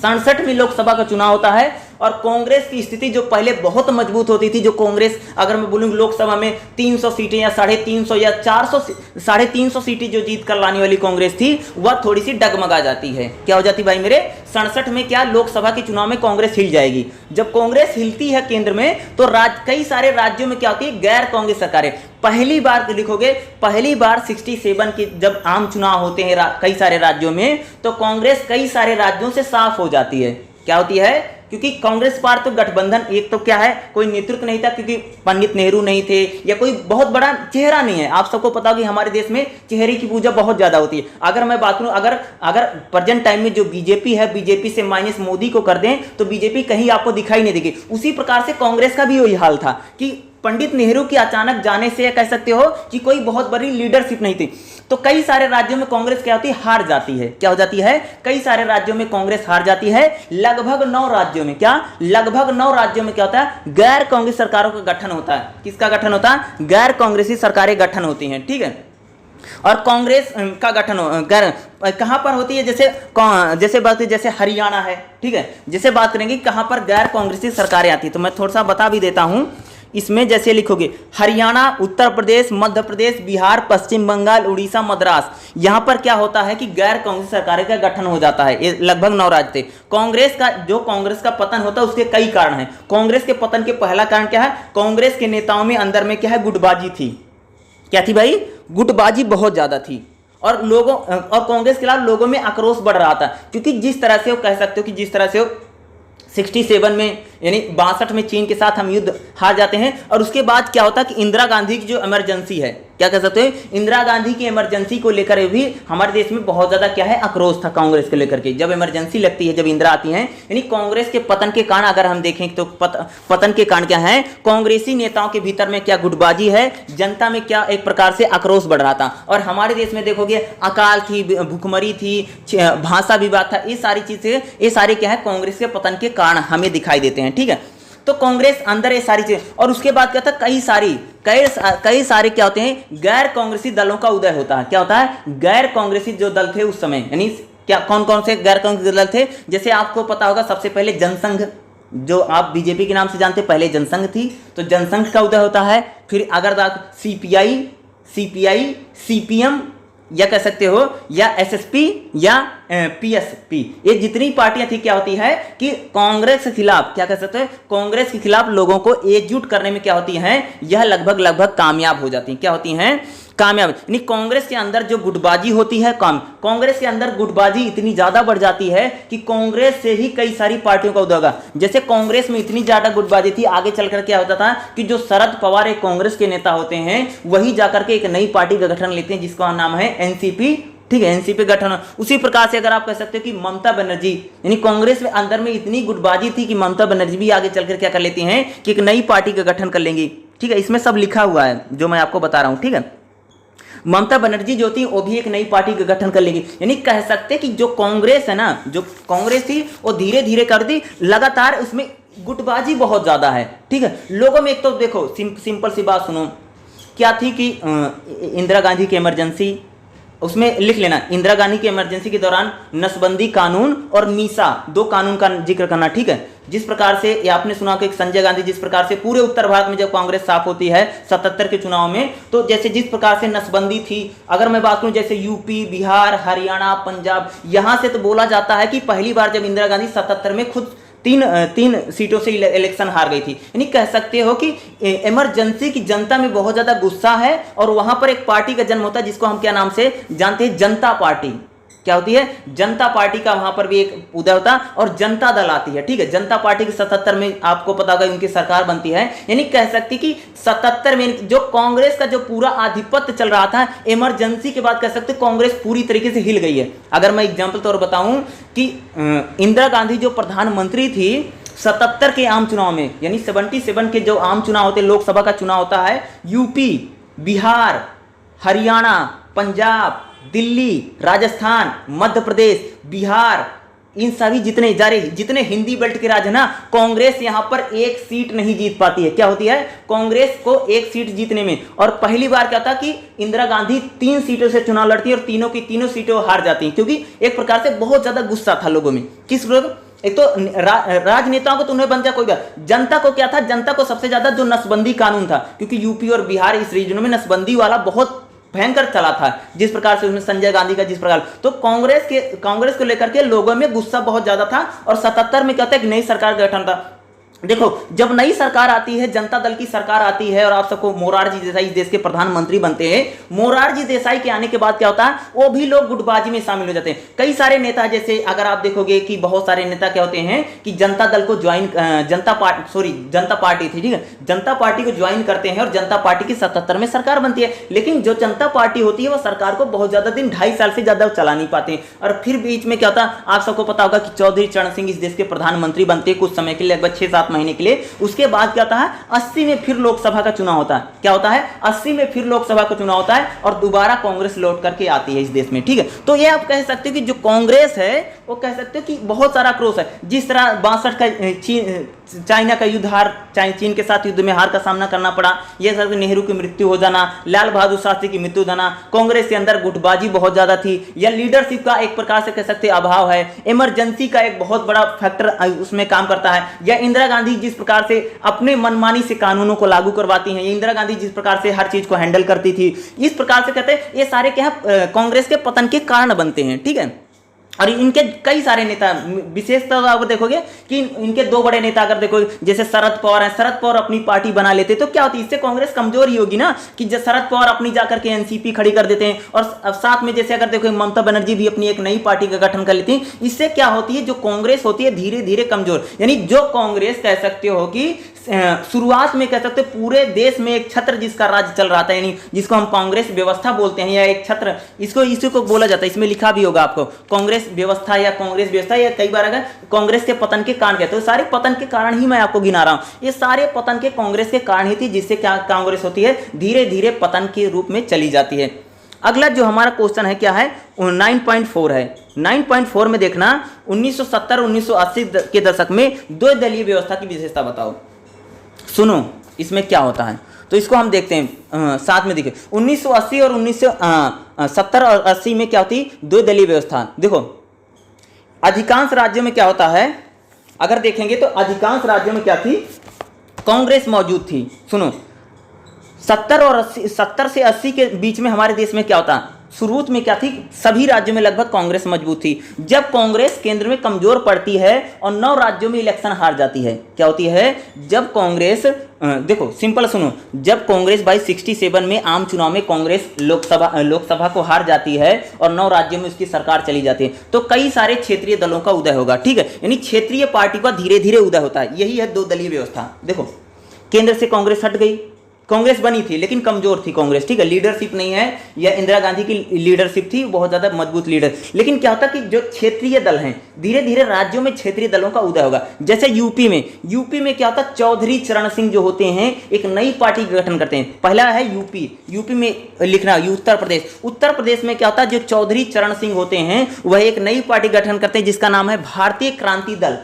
A: 67 में लोकसभा का चुनाव होता है और कांग्रेस की स्थिति जो पहले बहुत मजबूत होती थी, जो कांग्रेस अगर मैं बोलूँ लोकसभा में 300 सीटें या 350 या 400 350 सीटें जो जीत कर लाने वाली कांग्रेस थी, वह थोड़ी सी डगमगा जाती है। क्या हो जाती भाई मेरे, 67 में क्या लोकसभा के चुनाव में कांग्रेस हिल जाएगी। जब कांग्रेस हिलती है केंद्र में, तो कई सारे राज्यों में क्या होती है, गैर कांग्रेस सरकारें। पहली बार लिखोगे, पहली बार 67 के जब आम चुनाव होते हैं कई सारे राज्यों में, तो कांग्रेस कई सारे राज्यों से साफ हो जाती है। क्या होती है, क्योंकि कांग्रेस पार तो गठबंधन, एक तो क्या है, कोई नेतृत्व नहीं था, क्योंकि पंडित नेहरू नहीं थे या कोई बहुत बड़ा चेहरा नहीं है। आप सबको पता हो कि हमारे देश में चेहरे की पूजा बहुत ज्यादा होती है। अगर मैं बात करूं, अगर प्रेजेंट टाइम में जो बीजेपी है, बीजेपी से माइनस मोदी को कर दें तो बीजेपी कहीं आपको दिखाई नहीं देगी। उसी प्रकार से कांग्रेस का भी वही हाल था कि पंडित नेहरू के अचानक जाने से कह सकते हो कि कोई बहुत बड़ी लीडरशिप नहीं थी, तो कई सारे राज्यों में कांग्रेस क्या होती है, हार जाती है। क्या हो जाती है, कई सारे राज्यों में कांग्रेस हार जाती है। लगभग 9 राज्यों में, क्या लगभग 9 राज्यों में क्या होता है, गैर कांग्रेस सरकारों का गठन होता है। किसका गठन होता है, गैर कांग्रेसी सरकारें गठन होती हैं, ठीक है। और कांग्रेस का गठन कहां पर होती है, जैसे बात जैसे हरियाणा है, ठीक है, जैसे बात करेंगे कहां पर गैर कांग्रेसी सरकारें आती है, तो मैं थोड़ा सा बता भी देता हूं। इसमें जैसे लिखोगे हरियाणा, उत्तर प्रदेश, मध्य प्रदेश, बिहार, पश्चिम बंगाल, उड़ीसा, मद्रास, यहां पर क्या होता है कि गैर कांग्रेस सरकारें का गठन हो जाता है। ये लगभग 9 राज्य थे। कांग्रेस का पतन होता है, उसके कई कारण हैं। कांग्रेस के पतन के पहला कारण क्या है, कांग्रेस के नेताओं में अंदर में क्या है, गुटबाजी थी। क्या थी भाई, गुटबाजी बहुत ज्यादा थी और कांग्रेस के खिलाफ लोगों में आक्रोश बढ़ रहा था, क्योंकि जिस तरह से वो कह सकते हो कि जिस तरह से 67 में यानी 62 में चीन के साथ हम युद्ध हार जाते हैं, और उसके बाद क्या होता है कि इंदिरा गांधी की जो इमरजेंसी है, क्या कह सकते हैं, इंदिरा गांधी की इमरजेंसी को लेकर भी हमारे देश में बहुत ज्यादा क्या है, आक्रोश था कांग्रेस को लेकर के। जब इमरजेंसी लगती है, जब इंदिरा आती हैं, यानी कांग्रेस के पतन के कारण अगर हम देखें तो पतन के कारण क्या है, कांग्रेसी नेताओं के भीतर में क्या गुटबाजी है, जनता में क्या एक प्रकार से आक्रोश बढ़ रहा था। और हमारे देश में देखोगे अकाल थी, भूखमरी थी, भाषा विवाद था, ये सारी चीजें, ये सारे क्या है, कांग्रेस के पतन के कारण हमें दिखाई देते हैं, ठीक है। तो कांग्रेस अंदर ये सारी चीजें, और उसके बाद क्या था, कई सारे क्या होते हैं, गैर कांग्रेसी दलों का उदय होता है। क्या होता है, गैर कांग्रेसी जो दल थे उस समय, यानी क्या कौन कौन से गैर कांग्रेसी दल थे, जैसे आपको पता होगा सबसे पहले जनसंघ, जो आप बीजेपी के नाम से जानते, पहले जनसंघ थी, तो जनसंघ का उदय होता है। फिर अगर सीपीआई, सीपीएम या कह सकते हो, या एसएसपी या पीएसपी, ये जितनी पार्टियां थी क्या होती है कि कांग्रेस के खिलाफ, क्या कह सकते हैं, कांग्रेस के खिलाफ लोगों को एकजुट करने में क्या होती हैं, यह लगभग कामयाब हो जाती हैं। क्या होती हैं, कामयाब, यानी कांग्रेस के अंदर जो गुटबाजी होती है कांग्रेस के अंदर गुटबाजी इतनी ज्यादा बढ़ जाती है कि कांग्रेस से ही कई सारी पार्टियों का उदय होगा। जैसे कांग्रेस में इतनी ज्यादा गुटबाजी थी, आगे चलकर क्या होता था कि जो शरद पवार एक कांग्रेस के नेता होते हैं वही जाकर के एक नई पार्टी का गठन लेते हैं जिसका नाम है एनसीपी, ठीक है, एनसीपी गठन। उसी प्रकार से अगर आप कह सकते हो कि ममता बनर्जी, यानी कांग्रेस में अंदर में इतनी गुटबाजी थी कि ममता बनर्जी भी आगे चलकर क्या कर लेती हैं कि एक नई पार्टी का गठन कर लेंगी, ठीक है, इसमें सब लिखा हुआ है जो मैं आपको बता रहा हूं, ठीक है। ममता बनर्जी जो थी वो भी एक नई पार्टी का गठन कर लेंगी, यानी कह सकते कि जो कांग्रेस है ना, जो कांग्रेस थी वो धीरे धीरे कर दी, लगातार उसमें गुटबाजी बहुत ज्यादा है, ठीक है। लोगों में एक तो देखो सिंपल सी बात सुनो, क्या थी कि इंदिरा गांधी की इमरजेंसी, उसमें लिख लेना इंदिरा गांधी की इमरजेंसी के दौरान नसबंदी कानून और मीसा, दो कानून का जिक्र करना, ठीक है। जिस प्रकार से ये आपने सुना कि संजय गांधी जिस प्रकार से पूरे उत्तर भारत में जब कांग्रेस साफ होती है 77 के चुनाव में, तो जैसे जिस प्रकार से नसबंदी थी, अगर मैं बात करूं जैसे यूपी, बिहार, हरियाणा, पंजाब, यहां से तो बोला जाता है कि पहली बार जब इंदिरा गांधी 77 में खुद तीन सीटों से इलेक्शन हार गई थी, यानी कह सकते हो कि इमरजेंसी की जनता में बहुत ज्यादा गुस्सा है और वहां पर एक पार्टी का जन्म होता है जिसको हम क्या नाम से जानते हैं, जनता पार्टी। क्या होती है, जनता पार्टी का वहां पर भी एक उदय होता और जनता दल आती है, ठीक है। जनता पार्टी की 77 में आपको पता होगा उनकी सरकार बनती है, यानी कह सकती कि 77 में जो कांग्रेस का जो पूरा आधिपत्य चल रहा था, इमरजेंसी के बाद कह सकते कांग्रेस पूरी तरीके से हिल गई है। अगर मैं एग्जाम्पल तौर बताऊं कि इंदिरा गांधी जो प्रधानमंत्री थी 77 के आम चुनाव में, यानी 77 के जो आम चुनाव होते, लोकसभा का चुनाव होता है, यूपी, बिहार, हरियाणा, पंजाब, दिल्ली, राजस्थान, मध्य प्रदेश, बिहार, इन सभी जितने हिंदी बेल्ट के राज्य है ना, कांग्रेस यहां पर एक सीट नहीं जीत पाती है। क्या होती है, कांग्रेस को एक सीट जीतने में, और पहली बार क्या था कि इंदिरा गांधी 3 सीटों से चुनाव लड़ती है और तीनों की तीनों सीटों हार जाती हैं, क्योंकि एक प्रकार से बहुत ज्यादा गुस्सा था लोगों में। किस लोग, एक तो राजनेताओं को तो उन्हें बन जाए कोई बात, जनता को क्या था, जनता को सबसे ज्यादा जो नसबंदी कानून था, क्योंकि यूपी और बिहार इस रीजन में नसबंदी वाला बहुत भयंकर चला था, जिस प्रकार से उसमें संजय गांधी का जिस प्रकार, तो कांग्रेस को लेकर के लोगों में गुस्सा बहुत ज्यादा था। और 77 में क्या था, एक नई सरकार का गठन था। देखो जब नई सरकार आती है, जनता दल की सरकार आती है और आप सबको मोरारजी देसाई इस देश के प्रधानमंत्री बनते हैं, मोरारजी देसाई के आने के बाद क्या होता है, वो भी लोग गुटबाजी में शामिल हो जाते हैं। कई सारे नेता, जैसे अगर आप देखोगे कि बहुत सारे नेता क्या होते हैं कि जनता दल को ज्वाइन, जनता पार्टी थी, ठीक है, जनता पार्टी को ज्वाइन करते हैं और जनता पार्टी की 77 में सरकार बनती है। लेकिन जो जनता पार्टी होती है वो सरकार को बहुत ज्यादा दिन, 2.5 साल से ज्यादा चला नहीं पाते, और फिर बीच में क्या होता है, आप सबको पता होगा कि चौधरी चरण सिंह इस देश के प्रधानमंत्री बनते हैं कुछ समय के लिए, लगभग 6-7 महीने के लिए। उसके बाद क्या होता है, 80 में फिर लोकसभा का चुनाव होता है। क्या होता है, 80 में फिर लोकसभा का चुनाव होता है और दोबारा कांग्रेस लौट करके आती है इस देश में, ठीक है। तो ये आप कह सकते हो कि जो कांग्रेस है वो कह सकते हो कि बहुत सारा क्रोध है। जिस तरह 62 का चाइना का युद्ध हार, चीन के साथ युद्ध में हार का सामना करना पड़ा, यह सब नेहरू की मृत्यु हो जाना, लाल बहादुर शास्त्री की मृत्यु होना, कांग्रेस के अंदर गुटबाजी बहुत ज्यादा थी, या लीडरशिप का एक प्रकार से कह सकते अभाव है, इमरजेंसी का एक बहुत बड़ा फैक्टर उसमें काम करता है, या इंदिरा गांधी जिस प्रकार से अपने मनमानी से कानूनों को लागू करवाती हैं, इंदिरा गांधी जिस प्रकार से हर चीज को हैंडल करती थी, इस प्रकार से कहते हैं ये सारे क्या कांग्रेस के पतन के कारण बनते हैं, ठीक है। और इनके कई सारे नेता, विशेषतः आप देखोगे कि इनके 2 बड़े नेता अगर देखोगे, जैसे शरद पवार हैं, शरद पवार अपनी पार्टी बना लेते तो क्या होती, इससे कांग्रेस कमजोर ही होगी ना, कि जब शरद पवार अपनी जाकर के एनसीपी खड़ी कर देते हैं, और साथ में जैसे अगर देखो ममता बनर्जी भी अपनी एक नई पार्टी का गठन कर लेती है, इससे क्या होती है, जो कांग्रेस होती है धीरे धीरे कमजोर, यानी जो कांग्रेस कह सकते हो कि शुरुआत में कह सकते पूरे देश में एक छत्र जिसका राज्य चल रहा था, यानी जिसको हम कांग्रेस व्यवस्था बोलते हैं, या एक छत्र इसको बोला जाता है, इसमें लिखा भी होगा आपको, कांग्रेस व्यवस्था या कांग्रेस व्यवस्था, या कई बार अगर कांग्रेस के पतन के कारण कहते हैं, तो सारे पतन के कारण ही मैं आपको गिना रहा हूं, ये सारे पतन के कांग्रेस के कारण ही थी, जिससे क्या कांग्रेस होती है धीरे धीरे पतन के रूप में चली जाती है। अगला जो हमारा क्वेश्चन है क्या है, 9.4 है। 9.4 में देखना 1970-1980 के दशक में 2 दलीय व्यवस्था की विशेषता बताओ। सुनो इसमें क्या होता है, तो इसको हम देखते हैं साथ में। देखिए 1980 और 1970 और 80 में क्या होती, 2 दलीय व्यवस्था। देखो अधिकांश राज्यों में क्या होता है, अगर देखेंगे तो अधिकांश राज्यों में क्या थी, कांग्रेस मौजूद थी। सुनो 70 से 80 के बीच में हमारे देश में क्या होता, शुरू में क्या थी, सभी राज्यों में लगभग कांग्रेस मजबूत थी। जब कांग्रेस केंद्र में कमजोर पड़ती है और 9 राज्यों में इलेक्शन हार जाती है, क्या होती है, जब कांग्रेस देखो सिंपल सुनो, जब कांग्रेस बाई 67 में आम चुनाव में कांग्रेस लोकसभा को हार जाती है और 9 राज्यों में उसकी सरकार चली जाती है, तो कई सारे क्षेत्रीय दलों का उदय होगा। ठीक है, यानी क्षेत्रीय पार्टी का धीरे धीरे उदय होता है। यही है 2 दलीय व्यवस्था। देखो केंद्र से कांग्रेस हट गई, कांग्रेस बनी थी लेकिन कमजोर थी कांग्रेस, ठीक है, लीडरशिप नहीं है, या इंदिरा गांधी की लीडरशिप थी बहुत ज्यादा मजबूत लीडर। लेकिन क्या होता कि जो क्षेत्रीय दल हैं, धीरे धीरे राज्यों में क्षेत्रीय दलों का उदय होगा। जैसे यूपी में क्या होता, चौधरी चरण सिंह जो होते हैं एक नई पार्टी का गठन करते हैं। पहला है यूपी में लिखना, उत्तर प्रदेश में क्या होता है, जो चौधरी चरण सिंह होते हैं वह एक नई पार्टी गठन करते हैं जिसका नाम है भारतीय क्रांति दल,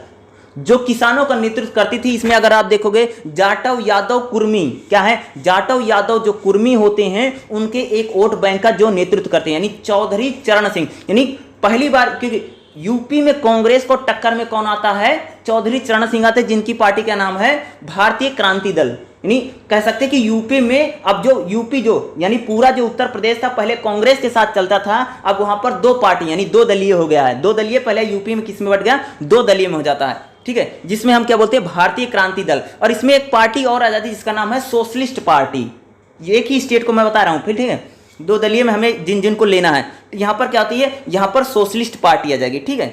A: जो किसानों का नेतृत्व करती थी। इसमें अगर आप देखोगे जाटव यादव कुर्मी, क्या है, जाटव यादव जो कुर्मी होते हैं उनके एक वोट बैंक का जो नेतृत्व करते हैं, यानी चौधरी चरण सिंह। यानी पहली बार, क्योंकि यूपी में कांग्रेस को टक्कर में कौन आता है, चौधरी चरण सिंह आते हैं, जिनकी पार्टी का नाम है भारतीय क्रांति दल। यानी कह सकते हैं कि यूपी में अब जो यूपी यानी पूरा जो उत्तर प्रदेश था पहले कांग्रेस के साथ चलता था, अब वहां पर 2 पार्टी यानी 2 दलीय हो गया है। 2 दलीय पहले यूपी में किस में बढ़ गया, 2 दलीय में हो जाता है। ठीक है, जिसमें हम क्या बोलते हैं, भारतीय क्रांति दल। और इसमें एक पार्टी और आ जाती है जिसका नाम है सोशलिस्ट पार्टी। ये एक ही स्टेट को मैं बता रहा हूं, फिर ठीक है, 2 दलीय में हमें जिन जिन को लेना है, यहां पर क्या होती है, यहां पर सोशलिस्ट पार्टी आ जाएगी। ठीक है,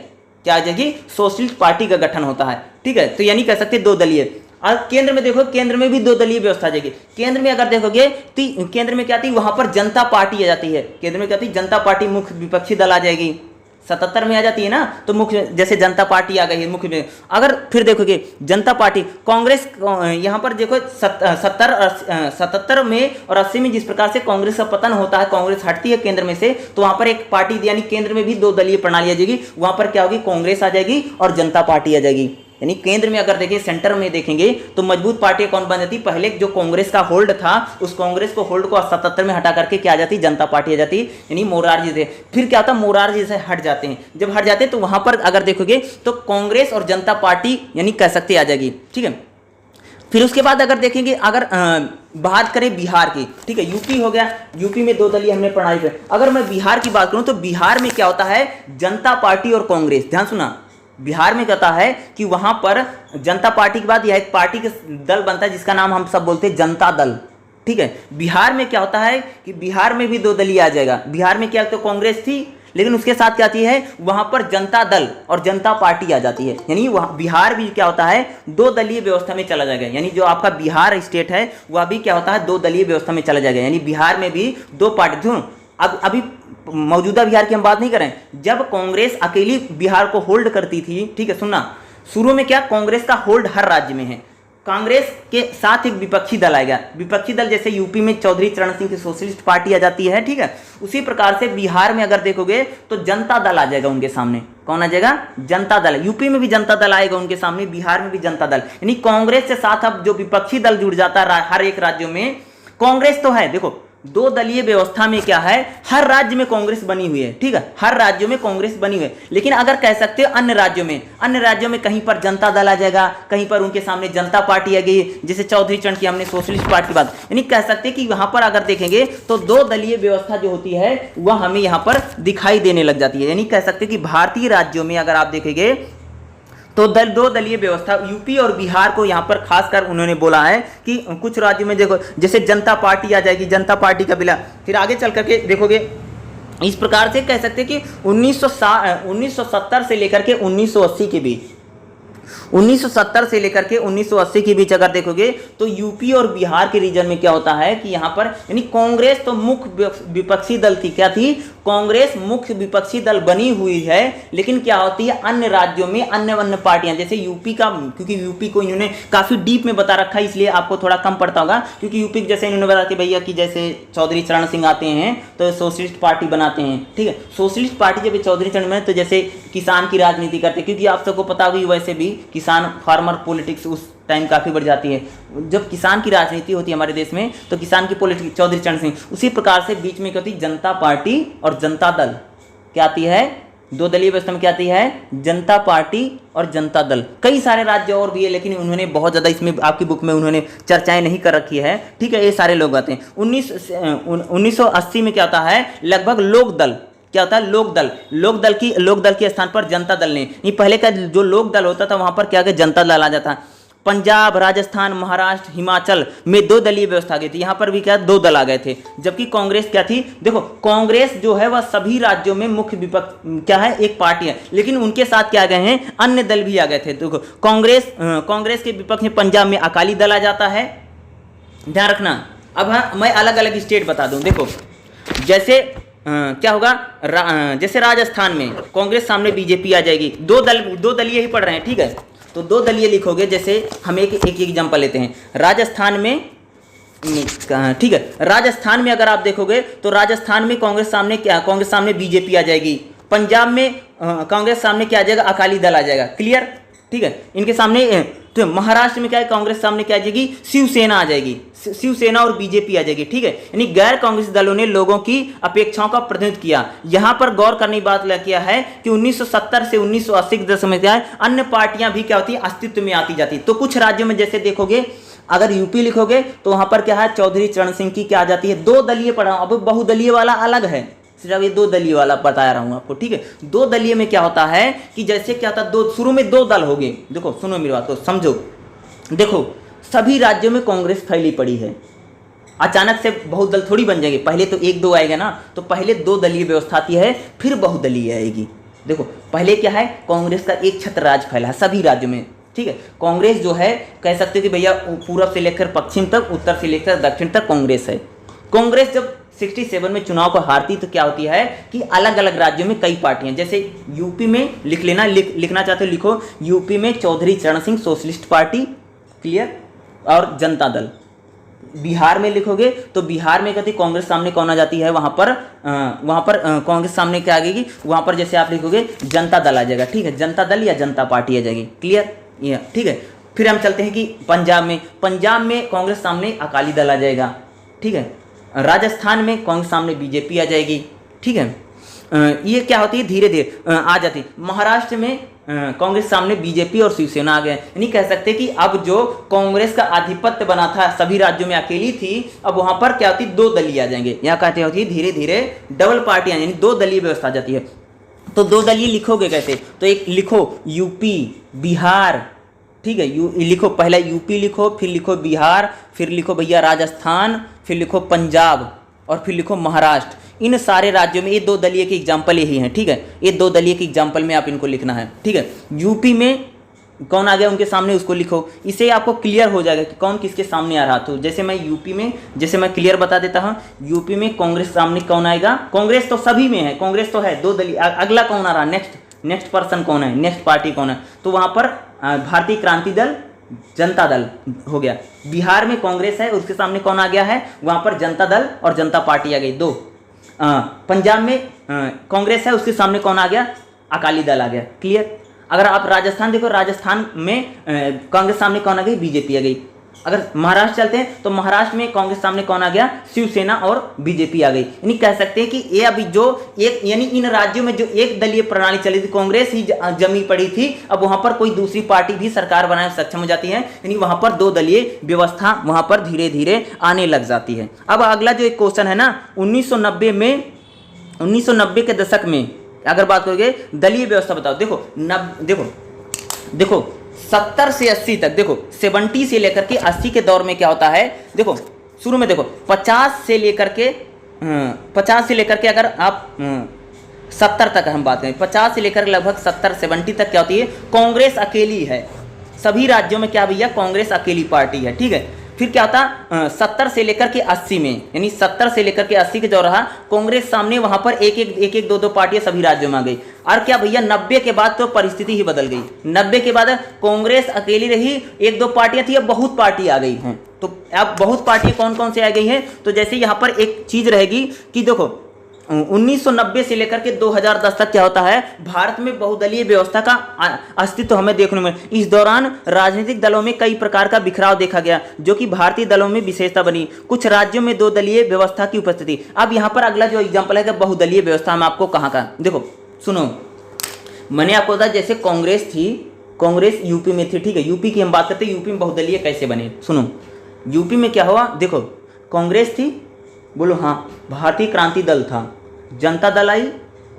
A: क्या आ जाएगी, सोशलिस्ट पार्टी का गठन होता है। ठीक है, तो यानी कह सकते हैं 2 दलीय। और केंद्र में देखो, केंद्र में भी 2 दलीय व्यवस्था आ जाएगी। केंद्र में अगर देखोगे तो केंद्र में क्या आती है, वहां पर जनता पार्टी आ जाती है। केंद्र में क्या आती है, जनता पार्टी मुख्य विपक्षी दल आ जाएगी। 77 में आ जाती है ना, तो मुख्य जैसे जनता पार्टी आ गई है मुख्य में। अगर फिर देखोगे जनता पार्टी, कांग्रेस यहाँ पर देखो 77 में और 80 में जिस प्रकार से कांग्रेस का पतन होता है, कांग्रेस हटती है केंद्र में से, तो वहां पर एक पार्टी यानी केंद्र में भी 2 दलीय प्रणाली आ जाएगी। वहां पर क्या होगी, कांग्रेस आ जाएगी और जनता पार्टी आ जाएगी। यानी केंद्र में अगर देखें, सेंटर में देखेंगे तो मजबूत पार्टी कौन बन जाती, पहले जो कांग्रेस का होल्ड था उस कांग्रेस को होल्ड को 77 में हटा करके क्या आ जाती, जनता पार्टी आ जाती, यानी मोरारजी थे। फिर क्या होता, मोरारजी से हट जाते हैं। जब हट जाते हैं तो वहां पर अगर देखोगे तो कांग्रेस और जनता पार्टी यानी कह सकते आ जाएगी। ठीक है, फिर उसके बाद अगर देखेंगे, अगर बात करें बिहार की, ठीक है, यूपी हो गया, यूपी में 2 दलीय हमने प्रणाली पे। अगर मैं बिहार की बात करूं तो बिहार में क्या होता है, जनता पार्टी और कांग्रेस। ध्यान सुना, बिहार में कहता है कि वहां पर जनता पार्टी के बाद यह एक पार्टी का दल बनता है जिसका नाम हम सब बोलते हैं जनता दल। ठीक है, बिहार में क्या होता है कि बिहार में भी 2 दलीय आ जाएगा। बिहार में क्या, तो कांग्रेस थी लेकिन उसके साथ क्या आती है, वहां पर जनता दल और जनता पार्टी आ जाती है। यानी वहां बिहार भी क्या होता है, 2 दलीय व्यवस्था में चला जाएगा। यानी जो आपका बिहार स्टेट है वह भी क्या होता है, 2 दलीय व्यवस्था में चला जाएगा। यानी बिहार में भी 2 पार्टी। अब अभी मौजूदा बिहार की हम बात नहीं करें, जब कांग्रेस अकेली बिहार को होल्ड करती थी, ठीक है, सुनना, शुरू में क्या, कांग्रेस का होल्ड हर राज्य में है। कांग्रेस के साथ एक विपक्षी दल आएगा। विपक्षी दल जैसे यूपी में चौधरी चरण सिंह की सोशलिस्ट पार्टी आ जाती है। ठीक है, उसी प्रकार से बिहार में अगर देखोगे तो जनता दल आ जाएगा उनके सामने। कौन आ जाएगा, जनता दल। यूपी में भी जनता दल आएगा उनके सामने, बिहार में भी जनता दल। यानी कांग्रेस के साथ अब जो विपक्षी दल जुड़ जाता है हर एक राज्यों में। कांग्रेस तो है, देखो 2 दलीय व्यवस्था में क्या है, हर राज्य में कांग्रेस बनी हुई है। ठीक है, हर राज्यों में कांग्रेस बनी हुई है। लेकिन अगर कह सकते हो अन्य राज्यों में कहीं पर जनता दल आ जाएगा, कहीं पर उनके सामने जनता पार्टी आ गई, जैसे चौधरी चरण की हमने सोशलिस्ट पार्टी की बात। यानी कह सकते हैं कि वहां पर अगर देखेंगे तो 2 दलीय व्यवस्था जो होती है वह हमें यहां पर दिखाई देने लग जाती है। यानी कह सकते हैं कि भारतीय राज्यों में अगर आप देखेंगे तो 2 दलीय व्यवस्था, यूपी और बिहार को यहाँ पर खासकर उन्होंने बोला है कि कुछ राज्यों में देखो जैसे जनता पार्टी आ जाएगी, जनता पार्टी का बिला। फिर आगे चल करके देखोगे, इस प्रकार से कह सकते हैं कि 1970 से लेकर के 1980 के बीच, 1970 से लेकर के 1980 के बीच अगर देखोगे तो यूपी और बिहार के रीजन में क्या होता है कि यहाँ पर यानी कांग्रेस तो मुख्य विपक्षी दल थी। क्या थी, कांग्रेस मुख्य विपक्षी दल बनी हुई है। लेकिन क्या होती है, अन्य राज्यों में अन्य पार्टियां, जैसे यूपी का, क्योंकि यूपी को इन्होंने काफी डीप में बता रखा है इसलिए आपको थोड़ा कम पड़ता होगा, क्योंकि यूपी जैसे इन्होंने बताया कि भैया कि जैसे चौधरी चरण सिंह आते हैं तो सोशलिस्ट पार्टी बनाते हैं। ठीक है, सोशलिस्ट पार्टी जब चौधरी चरण में तो जैसे किसान की राजनीति करते, क्योंकि आप सबको पता होगी वैसे भी किसान फार्मर पॉलिटिक्स उस टाइम काफ़ी बढ़ जाती है। जब किसान की राजनीति होती है हमारे देश में तो किसान की पॉलिटिक्स चौधरी चरण सिंह। उसी प्रकार से बीच में क्या होती है, जनता पार्टी और जनता दल क्या आती है, दो दलीय व्यवस्था में क्या आती है? जनता पार्टी और जनता दल। कई सारे राज्य और भी है, लेकिन उन्होंने बहुत ज़्यादा इसमें आपकी बुक में उन्होंने चर्चाएं नहीं कर रखी है, ठीक है। ये सारे लोग आते हैं। 1980 में क्या होता है? लगभग लोक दल, क्या होता है? लोक दल के स्थान पर जनता दल ने, ये पहले का जो लोक दल होता था वहां पर क्या जनता दल आ जाता। पंजाब, राजस्थान, महाराष्ट्र, हिमाचल में दो दलीय व्यवस्था गई थी। यहाँ पर भी क्या दो दल आ गए थे, जबकि कांग्रेस क्या थी? देखो कांग्रेस जो है वह सभी राज्यों में मुख्य विपक्ष क्या है? एक पार्टी है, लेकिन उनके साथ क्या आ गए हैं? अन्य दल भी आ गए थे। देखो कांग्रेस के विपक्ष में पंजाब में अकाली दल आ जाता है, ध्यान रखना। अब हाँ, मैं अलग अलग स्टेट बता दूं। देखो जैसे क्या होगा? जैसे राजस्थान में कांग्रेस सामने बीजेपी आ जाएगी। दो दलीय ही पढ़ रहे हैं, ठीक है। तो दो दलीय लिखोगे। जैसे हम एक एग्जांपल लेते हैं। राजस्थान में, ठीक है, राजस्थान में अगर आप देखोगे तो राजस्थान में कांग्रेस सामने बीजेपी आ जाएगी। पंजाब में कांग्रेस सामने क्या आ जाएगा? अकाली दल आ जाएगा। क्लियर, ठीक है। इनके सामने तो महाराष्ट्र में क्या है? कांग्रेस सामने क्या आ जाएगी? शिवसेना आ जाएगी। शिवसेना और बीजेपी आ जाएगी, ठीक है। यानी गैर कांग्रेसी दलों ने लोगों की अपेक्षाओं का प्रतिनिधित्व किया। यहां पर गौर करने की बात किया है कि 1970 से 1980 के दशक में क्या है? अन्य पार्टियां भी क्या होती है? अस्तित्व में आती जाती। तो कुछ राज्यों में जैसे देखोगे, अगर यूपी लिखोगे तो वहां पर क्या है? चौधरी चरण सिंह की क्या आ जाती है? दो दलीय पढ़ा। अब बहुदलीय वाला अलग है, सिर्फ ये दो दलीय वाला बता रहा हूं आपको, ठीक है। दो दलीय में क्या होता है कि जैसे क्या था? शुरू में दो दल हो गए। देखो सुनो मेरी बात को समझो। देखो सभी राज्यों में कांग्रेस फैली पड़ी है, अचानक से बहुदल थोड़ी बन जाएगी। पहले तो एक दो आएगा ना, तो पहले दो दलीय व्यवस्था आती है, फिर बहुदलीय आएगी। देखो पहले क्या है? कांग्रेस का एक छत्र राज फैला है सभी राज्यों में, ठीक है। कांग्रेस जो है कह सकते हो कि भैया पूरब से लेकर पश्चिम तक, उत्तर से लेकर दक्षिण तक कांग्रेस है। कांग्रेस जब 67 में चुनाव को हारती तो क्या होती है कि अलग अलग राज्यों में कई पार्टियां, जैसे यूपी में लिख लेना, लिखना चाहते हो लिखो। यूपी में चौधरी चरण सिंह सोशलिस्ट पार्टी, क्लियर, और जनता दल। बिहार में लिखोगे तो बिहार में कहती कांग्रेस सामने कौन आ जाती है? वहां पर कांग्रेस सामने क्या आ जाएगी? वहां पर जैसे आप लिखोगे जनता दल आ जाएगा, ठीक है। जनता दल या जनता पार्टी आ जाएगी, क्लियर, ये ठीक है। फिर हम चलते हैं कि पंजाब में कांग्रेस सामने अकाली दल आ जाएगा, ठीक है। राजस्थान में कांग्रेस सामने बीजेपी आ जाएगी, ठीक है। ये क्या होती है? धीरे धीरे आ जाती। महाराष्ट्र में कांग्रेस सामने बीजेपी और शिवसेना आ गए। यानी कह सकते कि अब जो कांग्रेस का आधिपत्य बना था सभी राज्यों में अकेली थी, अब वहां पर क्या होती? दो दलीय आ जाएंगे। यहाँ कहते होती है धीरे धीरे डबल पार्टियां, यानी दो दलीय व्यवस्था आ जाती है। तो दो दलीय लिखोगे कैसे? तो एक लिखो यूपी, बिहार, ठीक है। लिखो, पहला यूपी लिखो, फिर लिखो बिहार, फिर लिखो भैया राजस्थान, फिर लिखो पंजाब, और फिर लिखो महाराष्ट्र। इन सारे राज्यों में ये दो दलीय के एग्जाम्पल यही हैं, ठीक है। ये दो दलीय के एग्जाम्पल में आप इनको लिखना है, ठीक है। यूपी में कौन आ गया उनके सामने, उसको लिखो। इससे आपको क्लियर हो जाएगा कि कौन किसके सामने आ रहा। तो जैसे मैं यूपी में, जैसे मैं क्लियर बता देता हूँ, यूपी में कांग्रेस सामने कौन आएगा? कांग्रेस तो सभी में है, कांग्रेस तो है, दो दलीय। अगला कौन आ रहा? नेक्स्ट पर्सन कौन है? नेक्स्ट पार्टी कौन है? तो वहां पर भारतीय क्रांति दल, जनता दल हो गया। बिहार में कांग्रेस है, उसके सामने कौन आ गया है? वहां पर जनता दल और जनता पार्टी आ गई, दो। पंजाब में कांग्रेस है, उसके सामने कौन आ गया? अकाली दल आ गया, क्लियर। अगर आप राजस्थान देखो, राजस्थान में कांग्रेस सामने कौन आ गई? बीजेपी आ गई। अगर महाराष्ट्र चलते हैं तो महाराष्ट्र में कांग्रेस सामने कौन आ गया? शिवसेना और बीजेपी आ गई। यानी कह सकते हैं कि ये अभी जो एक, यानी इन राज्यों में जो एक दलीय प्रणाली चली थी, कांग्रेस ही जमी पड़ी थी, अब वहां पर कोई दूसरी पार्टी भी सरकार बनाने में सक्षम हो जाती है। यानी वहां पर दो दलीय व्यवस्था वहां पर धीरे धीरे आने लग जाती है। अब अगला जो एक क्वेश्चन है ना, 1990 के दशक में अगर बात करोगे दलीय व्यवस्था बताओ। देखो 70 से 80 तक, देखो 70 से लेकर के 80 के दौर में क्या होता है? देखो शुरू में देखो 50 से लेकर के अगर आप 70 तक हम बात करें, 50 से लेकर लगभग 70-70 तक क्या होती है? कांग्रेस अकेली है सभी राज्यों में। क्या भैया? कांग्रेस अकेली पार्टी है, ठीक है। फिर क्या होता? 70 से लेकर के 80 में, यानी 70 से लेकर के 80 के जो रहा, कांग्रेस सामने वहां पर एक दो पार्टियां सभी राज्यों में आ गई। और क्या भैया 90 के बाद तो परिस्थिति ही बदल गई। 90 के बाद कांग्रेस अकेली रही, एक दो पार्टियां थी, अब बहुत पार्टी आ गई हैं। तो अब बहुत पार्टियां कौन कौन से आ गई हैं? तो जैसे यहाँ पर एक चीज रहेगी कि देखो 1990 से लेकर के 2010 तक क्या होता है? भारत में बहुदलीय व्यवस्था का अस्तित्व हमें देखने में। इस दौरान राजनीतिक दलों में कई प्रकार का बिखराव देखा गया, जो कि भारतीय दलों में विशेषता बनी। कुछ राज्यों में दो दलीय व्यवस्था की उपस्थिति। अब यहाँ पर अगला जो एग्जाम्पल है कि बहुदलीय व्यवस्था में आपको कहाँ का, देखो सुनो, मैंने आपको बताया जैसे कांग्रेस थी, कांग्रेस यूपी में थी, ठीक है। यूपी की हम बात करते हैं, यूपी में बहुदलीय कैसे बने, सुनो। यूपी में क्या हुआ, देखो कांग्रेस थी, बोलो हाँ, भारतीय क्रांति दल था, जनता दल आई,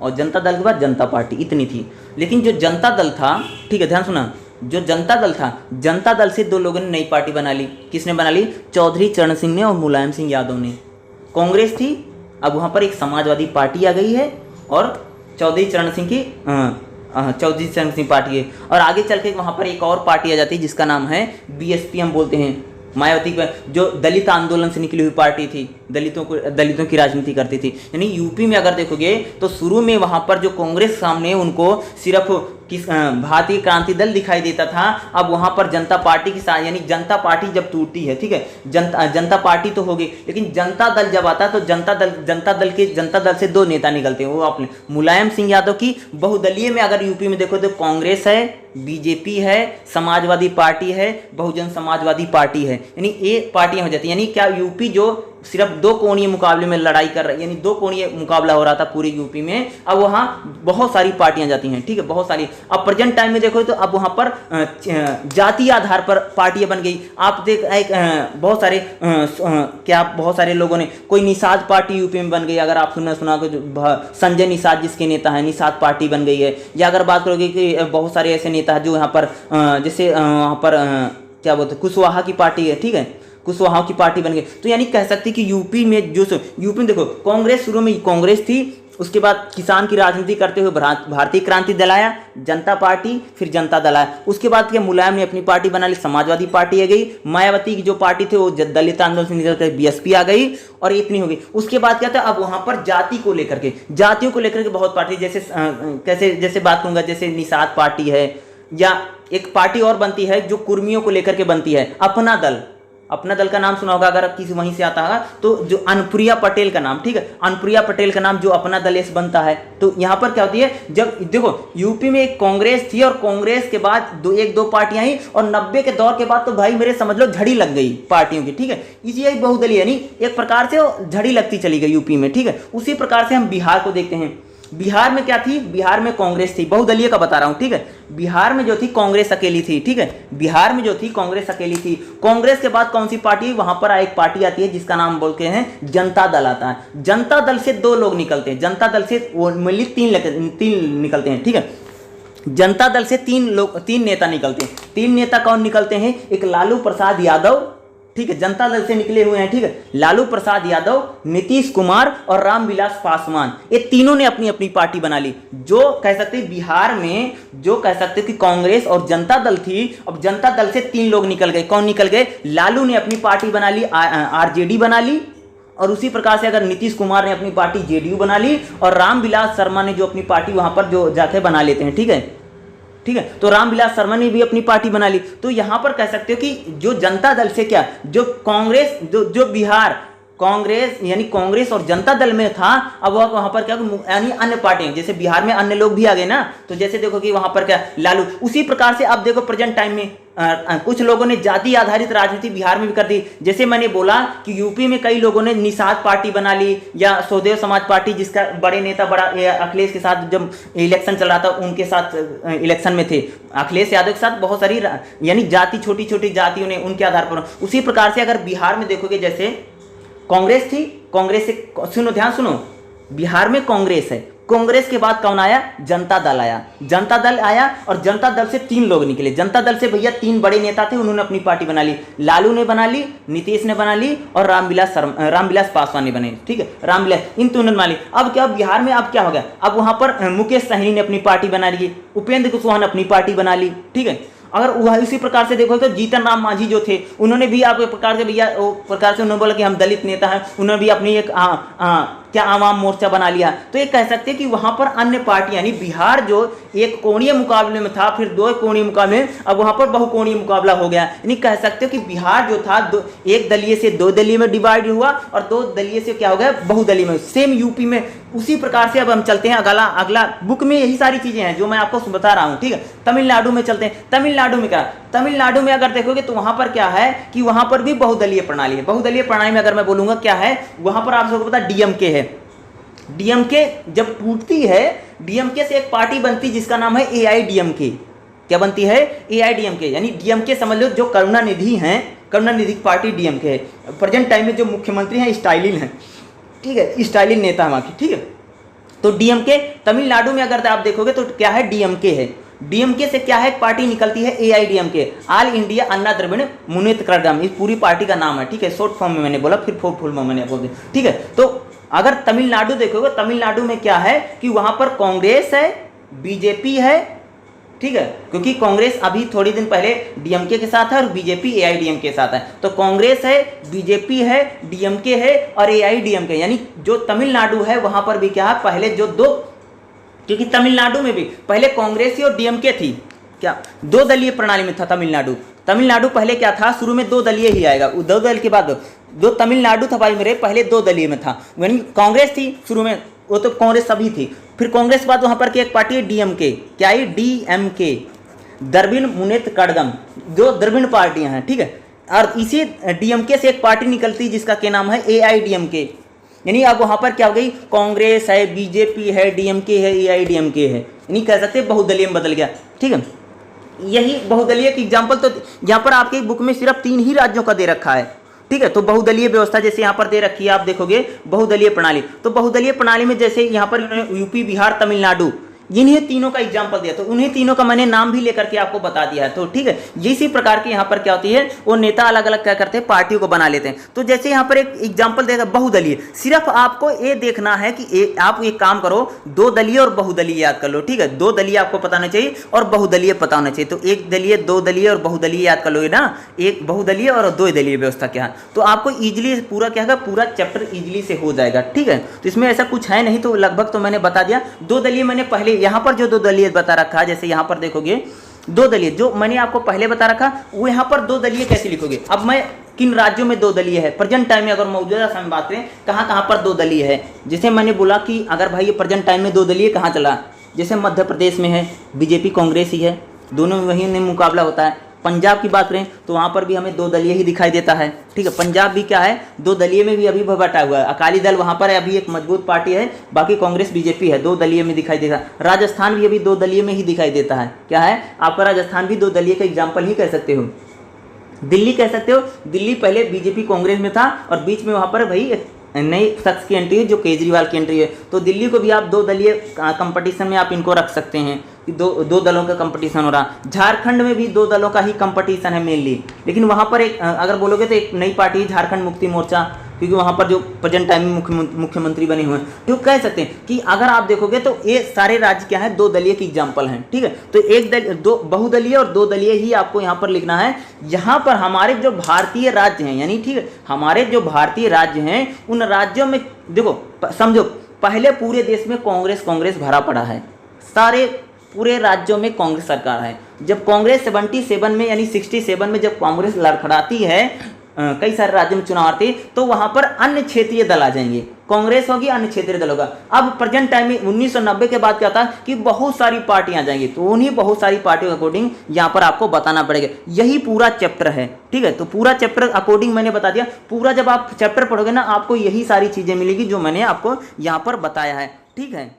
A: और जनता दल के बाद जनता पार्टी, इतनी थी। लेकिन जो जनता दल था, ठीक है ध्यान सुना, जो जनता दल था, जनता दल से दो लोगों ने नई पार्टी बना ली। किसने बना ली? चौधरी चरण सिंह ने और मुलायम सिंह यादव ने। कांग्रेस थी, अब वहाँ पर एक समाजवादी पार्टी आ गई है, और चौधरी चरण सिंह की चौधरी चरण सिंह पार्टी है। और आगे चल के वहाँ पर एक और पार्टी आ जाती है जिसका नाम है बीएसपी, हम बोलते हैं मायावती, जो दलित आंदोलन से निकली हुई पार्टी थी, दलितों की राजनीति करती थी। यानी यूपी में अगर देखोगे तो शुरू में वहाँ पर जो कांग्रेस सामने उनको सिर्फ भारतीय क्रांति दल दिखाई देता था। अब वहाँ पर जनता पार्टी के साथ, यानी जनता पार्टी जब टूटती है, ठीक है, जनता पार्टी तो होगी, लेकिन जनता दल जब आता है तो जनता दल से दो नेता निकलते हैं। वो अपने मुलायम सिंह यादव की बहुदलीय में अगर यूपी में देखो तो कांग्रेस है, बीजेपी है, समाजवादी पार्टी है, बहुजन समाजवादी पार्टी है, यानी ये पार्टियां हो जाती हैं। यानी क्या यूपी जो सिर्फ दो कोणीय मुकाबले में लड़ाई कर रही, यानी दो कोणीय मुकाबला हो रहा था पूरे यूपी में, अब वहाँ बहुत सारी पार्टियां जाती हैं, ठीक है, बहुत सारी। अब प्रेजेंट टाइम में देखो तो अब वहाँ पर जातीय आधार पर पार्टियां बन गई। आप देख बहुत सारे लोगों ने, कोई निषाद पार्टी यूपी में बन गई, अगर आप सुना संजय निषाद जिसके नेता है, निषाद पार्टी बन गई है। या अगर बात करोगे कि बहुत सारे ऐसे नेता हैं जो यहाँ पर जैसे वहाँ पर क्या बोलते हैं, कुशवाहा की पार्टी है, ठीक है, कुशवाहा की पार्टी बन गई। तो यानी कह सकते हैं कि यूपी में यूपी में देखो कांग्रेस, शुरू में कांग्रेस थी, उसके बाद किसान की राजनीति करते हुए भारतीय क्रांति दल आया, जनता पार्टी, फिर जनता दल आया। उसके बाद क्या, मुलायम ने अपनी पार्टी बना ली, समाजवादी पार्टी आ गई। मायावती की जो पार्टी थी वो दलित आंदोलन से निकल कर बीएसपी आ गई, और इतनी हो गई। उसके बाद क्या था, अब वहां पर जातियों को लेकर के बहुत पार्टी, जैसे बात करूंगा, जैसे निषाद पार्टी है, या एक पार्टी और बनती है जो कुर्मियों को लेकर के बनती है, अपना दल का नाम सुना होगा अगर किसी वहीं से आता है तो, जो अनुप्रिया पटेल का नाम, ठीक है, अनुप्रिया पटेल का नाम जो अपना दल ऐसे बनता है। तो यहाँ पर क्या होती है, जब देखो यूपी में एक कांग्रेस थी, और कांग्रेस के बाद एक दो पार्टियां आई, और 90 के दौर के बाद तो भाई मेरे समझ लो झड़ी लग गई पार्टियों की, ठीक है। इसी बहुदलीय, यानी एक प्रकार से झड़ी लगती चली गई यूपी में, ठीक है। उसी प्रकार से हम बिहार को देखते हैं। बिहार में क्या थी, बिहार में कांग्रेस थी, बहुदलीय का बता रहा हूं, ठीक है। बिहार में जो थी कांग्रेस अकेली थी, ठीक है, बिहार में जो थी कांग्रेस अकेली थी। कांग्रेस के बाद कौन सी पार्टी, वहां पर एक पार्टी आती है जिसका नाम बोलते हैं जनता दल आता है। जनता दल से दो लोग निकलते हैं, जनता दल से तीन निकलते हैं, ठीक है। जनता दल से तीन नेता निकलते हैं। तीन नेता कौन निकलते हैं, एक लालू प्रसाद यादव, ठीक है, जनता दल से निकले हुए हैं, ठीक है, लालू प्रसाद यादव, नीतीश कुमार और रामविलास पासवान, ये तीनों ने अपनी अपनी पार्टी बना ली। जो कह सकते हैं बिहार में, जो कह सकते कि कांग्रेस और जनता दल थी, अब जनता दल से तीन लोग निकल गए। कौन निकल गए, लालू ने अपनी पार्टी बना ली, आरजेडी बना ली, और उसी प्रकार से अगर नीतीश कुमार ने अपनी पार्टी जेडीयू बना ली, और रामविलास शर्मा ने जो अपनी पार्टी वहां पर जो जाके बना लेते हैं, ठीक है, तो रामविलास शर्मा ने भी अपनी पार्टी बना ली। तो यहां पर कह सकते हो कि जो जनता दल से क्या, जो कांग्रेस, जो बिहार कांग्रेस, यानी कांग्रेस और जनता दल में था, अब वहां पर क्या, यानी अन्य पार्टियां, जैसे बिहार में अन्य लोग भी आ गए ना, तो जैसे देखो कि वहां पर क्या, लालू। उसी प्रकार से अब देखो प्रेजेंट टाइम में कुछ लोगों ने जाति आधारित राजनीति बिहार में भी कर दी। जैसे मैंने बोला कि यूपी में कई लोगों ने निषाद पार्टी बना ली, या स्वदेव समाज पार्टी, जिसका बड़े नेता अखिलेश के साथ जब इलेक्शन चल रहा था उनके साथ इलेक्शन में थे, अखिलेश यादव के साथ बहुत सारी यानी छोटी छोटी जातियों ने उनके आधार पर। उसी प्रकार से अगर बिहार में देखोगे, जैसे कांग्रेस थी, कांग्रेस से सुनो, ध्यान सुनो, बिहार में कांग्रेस है, कांग्रेस के बाद कौन आया, जनता दल आया। जनता दल आया, और जनता दल से तीन लोग निकले। जनता दल से भैया तीन बड़े नेता थे, उन्होंने अपनी पार्टी बना ली, लालू ने बना ली, नीतीश ने बना ली, और रामविलास पासवान ने बने, ठीक है, रामविलास, इन तीनों ने बना ली। अब क्या, बिहार में अब क्या हो गया, अब वहां पर मुकेश सहनी ने अपनी पार्टी बना ली, उपेंद्र कुशवाहा ने अपनी पार्टी बना ली, ठीक है। अगर इसी प्रकार से देखो तो जीतन राम मांझी जो थे, उन्होंने भी आप प्रकार से भैया प्रकार से उन्होंने बोला कि हम दलित नेता हैं, उन्होंने भी अपनी एक क्या आवाम मोर्चा बना लिया। तो ये कह सकते हैं कि वहां पर अन्य पार्टियां, यानी बिहार जो एक कोणीय मुकाबले में था, फिर दो कोणीय मुकाबले में, अब वहां पर बहुकोणीय मुकाबला हो गया। यानी कह सकते हो कि बिहार जो था एक दलीय से दो दलीय में डिवाइड हुआ, और दो दलीय से क्या हो गया, बहुदलीय में। सेम यूपी में उसी प्रकार से अब हम चलते हैं अगला बुक में यही सारी चीजें हैं जो मैं आपको बता रहा हूं, ठीक है। तमिलनाडु में चलते हैं। तमिलनाडु में क्या, तमिलनाडु में अगर देखोगे तो वहां पर क्या है कि वहां पर भी बहुदलीय प्रणाली है। बहुदलीय प्रणाली में अगर मैं बोलूंगा क्या है, वहां पर आप सबको पता डीएमके है, डीएमके जब टूटती है, डीएमके से एक पार्टी बनती जिसका नाम है एआईडीएमके। क्या बनती है? एआईडीएमके, यानी डीएमके समझ लो जो करुणानिधि हैं, करुणानिधि की पार्टी डीएमके है। प्रेजेंट टाइम में जो मुख्यमंत्री हैं स्टालिन हैं, ठीक है, स्टालिन नेता है वहाँ की, ठीक है। तो डीएमके तमिलनाडु में अगर आप देखोगे तो क्या है? डीएमके है। डीएमके से क्या है? एक पार्टी निकलती है एआईडीएमके, ऑल इंडिया अन्ना द्रविड़ मुनेत्र कड़गम, इस पूरी पार्टी का नाम है, ठीक है। शॉर्ट फॉर्म में मैंने बोला, फिर फुल फॉर्म मैंने बोल दिया, ठीक है। तो अगर तमिलनाडु देखोगे, तमिलनाडु में क्या है कि वहां पर कांग्रेस है, बीजेपी है, ठीक है, क्योंकि कांग्रेस अभी थोड़ी दिन पहले डीएमके के साथ है और बीजेपी एआईडीएमके के साथ है। तो कांग्रेस है, बीजेपी है, डीएमके है और एआईडीएमके, यानी जो तमिलनाडु है वहां पर भी क्या है, पहले जो दो, क्योंकि तमिलनाडु में भी पहले कांग्रेस ही और डीएमके थी, क्या दो दलीय प्रणाली में था तमिलनाडु। तमिलनाडु पहले क्या था? शुरू में दो दलीय ही आएगा, दो दल के बाद जो तमिलनाडु था भाई मेरे, पहले दो दलीय में था, यानी कांग्रेस थी शुरू में, वो तो कांग्रेस सभी थी। फिर कांग्रेस के बाद वहां पर की एक पार्टी है डीएमके, क्या है? डीएमके, द्रविड़ मुनेत्र कड़गम, जो द्रविड़ पार्टियां हैं, ठीक है। और इसी डीएमके से एक पार्टी निकलती जिसका क्या नाम है? एआईडीएमके, यानी अब वहां पर क्या हो गई? कांग्रेस है, बीजेपी है, डीएमके है, एआईडीएमके है, यानी कह सकते बहुदलीय में बदल गया, ठीक है। यही बहुदलीय की एग्जाम्पल तो यहाँ पर आपके बुक में सिर्फ 3 ही राज्यों का दे रखा है, ठीक है। तो बहुदलीय व्यवस्था जैसे यहाँ पर दे रखी है, आप देखोगे बहुदलीय प्रणाली, तो बहुदलीय प्रणाली में जैसे यहाँ पर यूपी, बिहार, तमिलनाडु, इन्हीं तीनों का एग्जाम्पल दिया, तो उन्हीं तीनों का मैंने नाम भी लेकर के आपको बता दिया है, तो ठीक है। इसी प्रकार के यहाँ पर क्या होती है, वो नेता अलग अलग क्या करते हैं, पार्टियों को बना लेते हैं। तो जैसे यहाँ पर एक एग्जाम्पल देगा बहुदलीय, सिर्फ आपको ये देखना है कि आप एक काम करो, दो दलीय और बहुदलीय याद कर लो, ठीक है। दो दलीय आपको पता होना चाहिए और बहुदलीय पता होना चाहिए। तो एक दलीय, दो दलीय और बहुदलीय याद कर लोगे ना, एक बहुदलीय और दो दलीय व्यवस्था क्या है, तो आपको इजिली पूरा क्या है, पूरा चैप्टर इजिली से हो जाएगा, ठीक है। तो इसमें ऐसा कुछ है नहीं, तो लगभग तो मैंने बता दिया। दो दलीय मैंने पहले यहाँ पर जो दो दलीय बता रखा है, जैसे यहाँ पर देखोगे दो दलीय जो मैंने आपको पहले बता रखा, वो यहाँ पर दो दलीय कैसे लिखोगे। अब मैं किन राज्यों में दो दलीय है, प्रेजेंट टाइम में अगर मौजूदा समय बात करें कहाँ कहाँ पर दो दलीय है, जैसे मैंने बोला कि अगर भाई ये प्रेजेंट टाइम में दो दलीय कहाँ चला, जैसे मध्य प्रदेश में है, बीजेपी कांग्रेस ही है, दोनों में वही मुकाबला होता है। पंजाब की बात करें तो वहाँ पर भी हमें दो दलीय ही दिखाई देता है, ठीक है। पंजाब भी क्या है, दो दलीय में भी अभी बटा हुआ है। अकाली दल वहाँ पर अभी एक मजबूत पार्टी है, बाकी कांग्रेस बीजेपी है, दो दलीय में दिखाई देता है। राजस्थान भी अभी दो दलीय में ही दिखाई देता है, क्या है आपका राजस्थान भी दो दलीय का एग्जाम्पल ही कह सकते हो। दिल्ली कह सकते हो, दिल्ली पहले बीजेपी कांग्रेस में था और बीच में वहाँ पर भाई नई शख्स की एंट्री है जो केजरीवाल की एंट्री है, तो दिल्ली को भी आप दो दलीय कंपटीशन में आप इनको रख सकते हैं कि दो दलों का कंपटीशन हो रहा। झारखंड में भी दो दलों का ही कंपटीशन है मेनली, लेकिन वहाँ पर एक अगर बोलोगे तो एक नई पार्टी झारखंड मुक्ति मोर्चा, क्योंकि वहाँ पर जो प्रेजेंट टाइम में मुख्यमंत्री बने हुए हैं, तो कह सकते हैं कि अगर आप देखोगे तो ये सारे राज्य क्या है, दो दलीय की एग्जाम्पल हैं, ठीक है। तो एक दल दो बहुदलीय और दो दलीय ही आपको यहाँ पर लिखना है। यहाँ पर हमारे जो भारतीय राज्य हैं, यानी ठीक है, हमारे जो भारतीय राज्य हैं उन राज्यों में देखो समझो, पहले पूरे देश में कांग्रेस भरा पड़ा है, सारे पूरे राज्यों में कांग्रेस सरकार है। जब कांग्रेस 77 में यानी 67 में जब कांग्रेस लड़खड़ाती है, कई सारे राज्यों में चुनाव आते, तो वहां पर अन्य क्षेत्रीय दल आ जाएंगे, कांग्रेस होगी, अन्य क्षेत्रीय दल होगा। अब प्रेजेंट टाइम में 1990 के बाद क्या था कि बहुत सारी पार्टियां आ जाएंगी, तो उन्हीं बहुत सारी पार्टियों के अकॉर्डिंग यहाँ पर आपको बताना पड़ेगा। यही पूरा चैप्टर है, ठीक है। तो पूरा चैप्टर अकॉर्डिंग मैंने बता दिया, पूरा जब आप चैप्टर पढ़ोगे ना आपको यही सारी चीजें मिलेगी जो मैंने आपको यहाँ पर बताया है, ठीक है।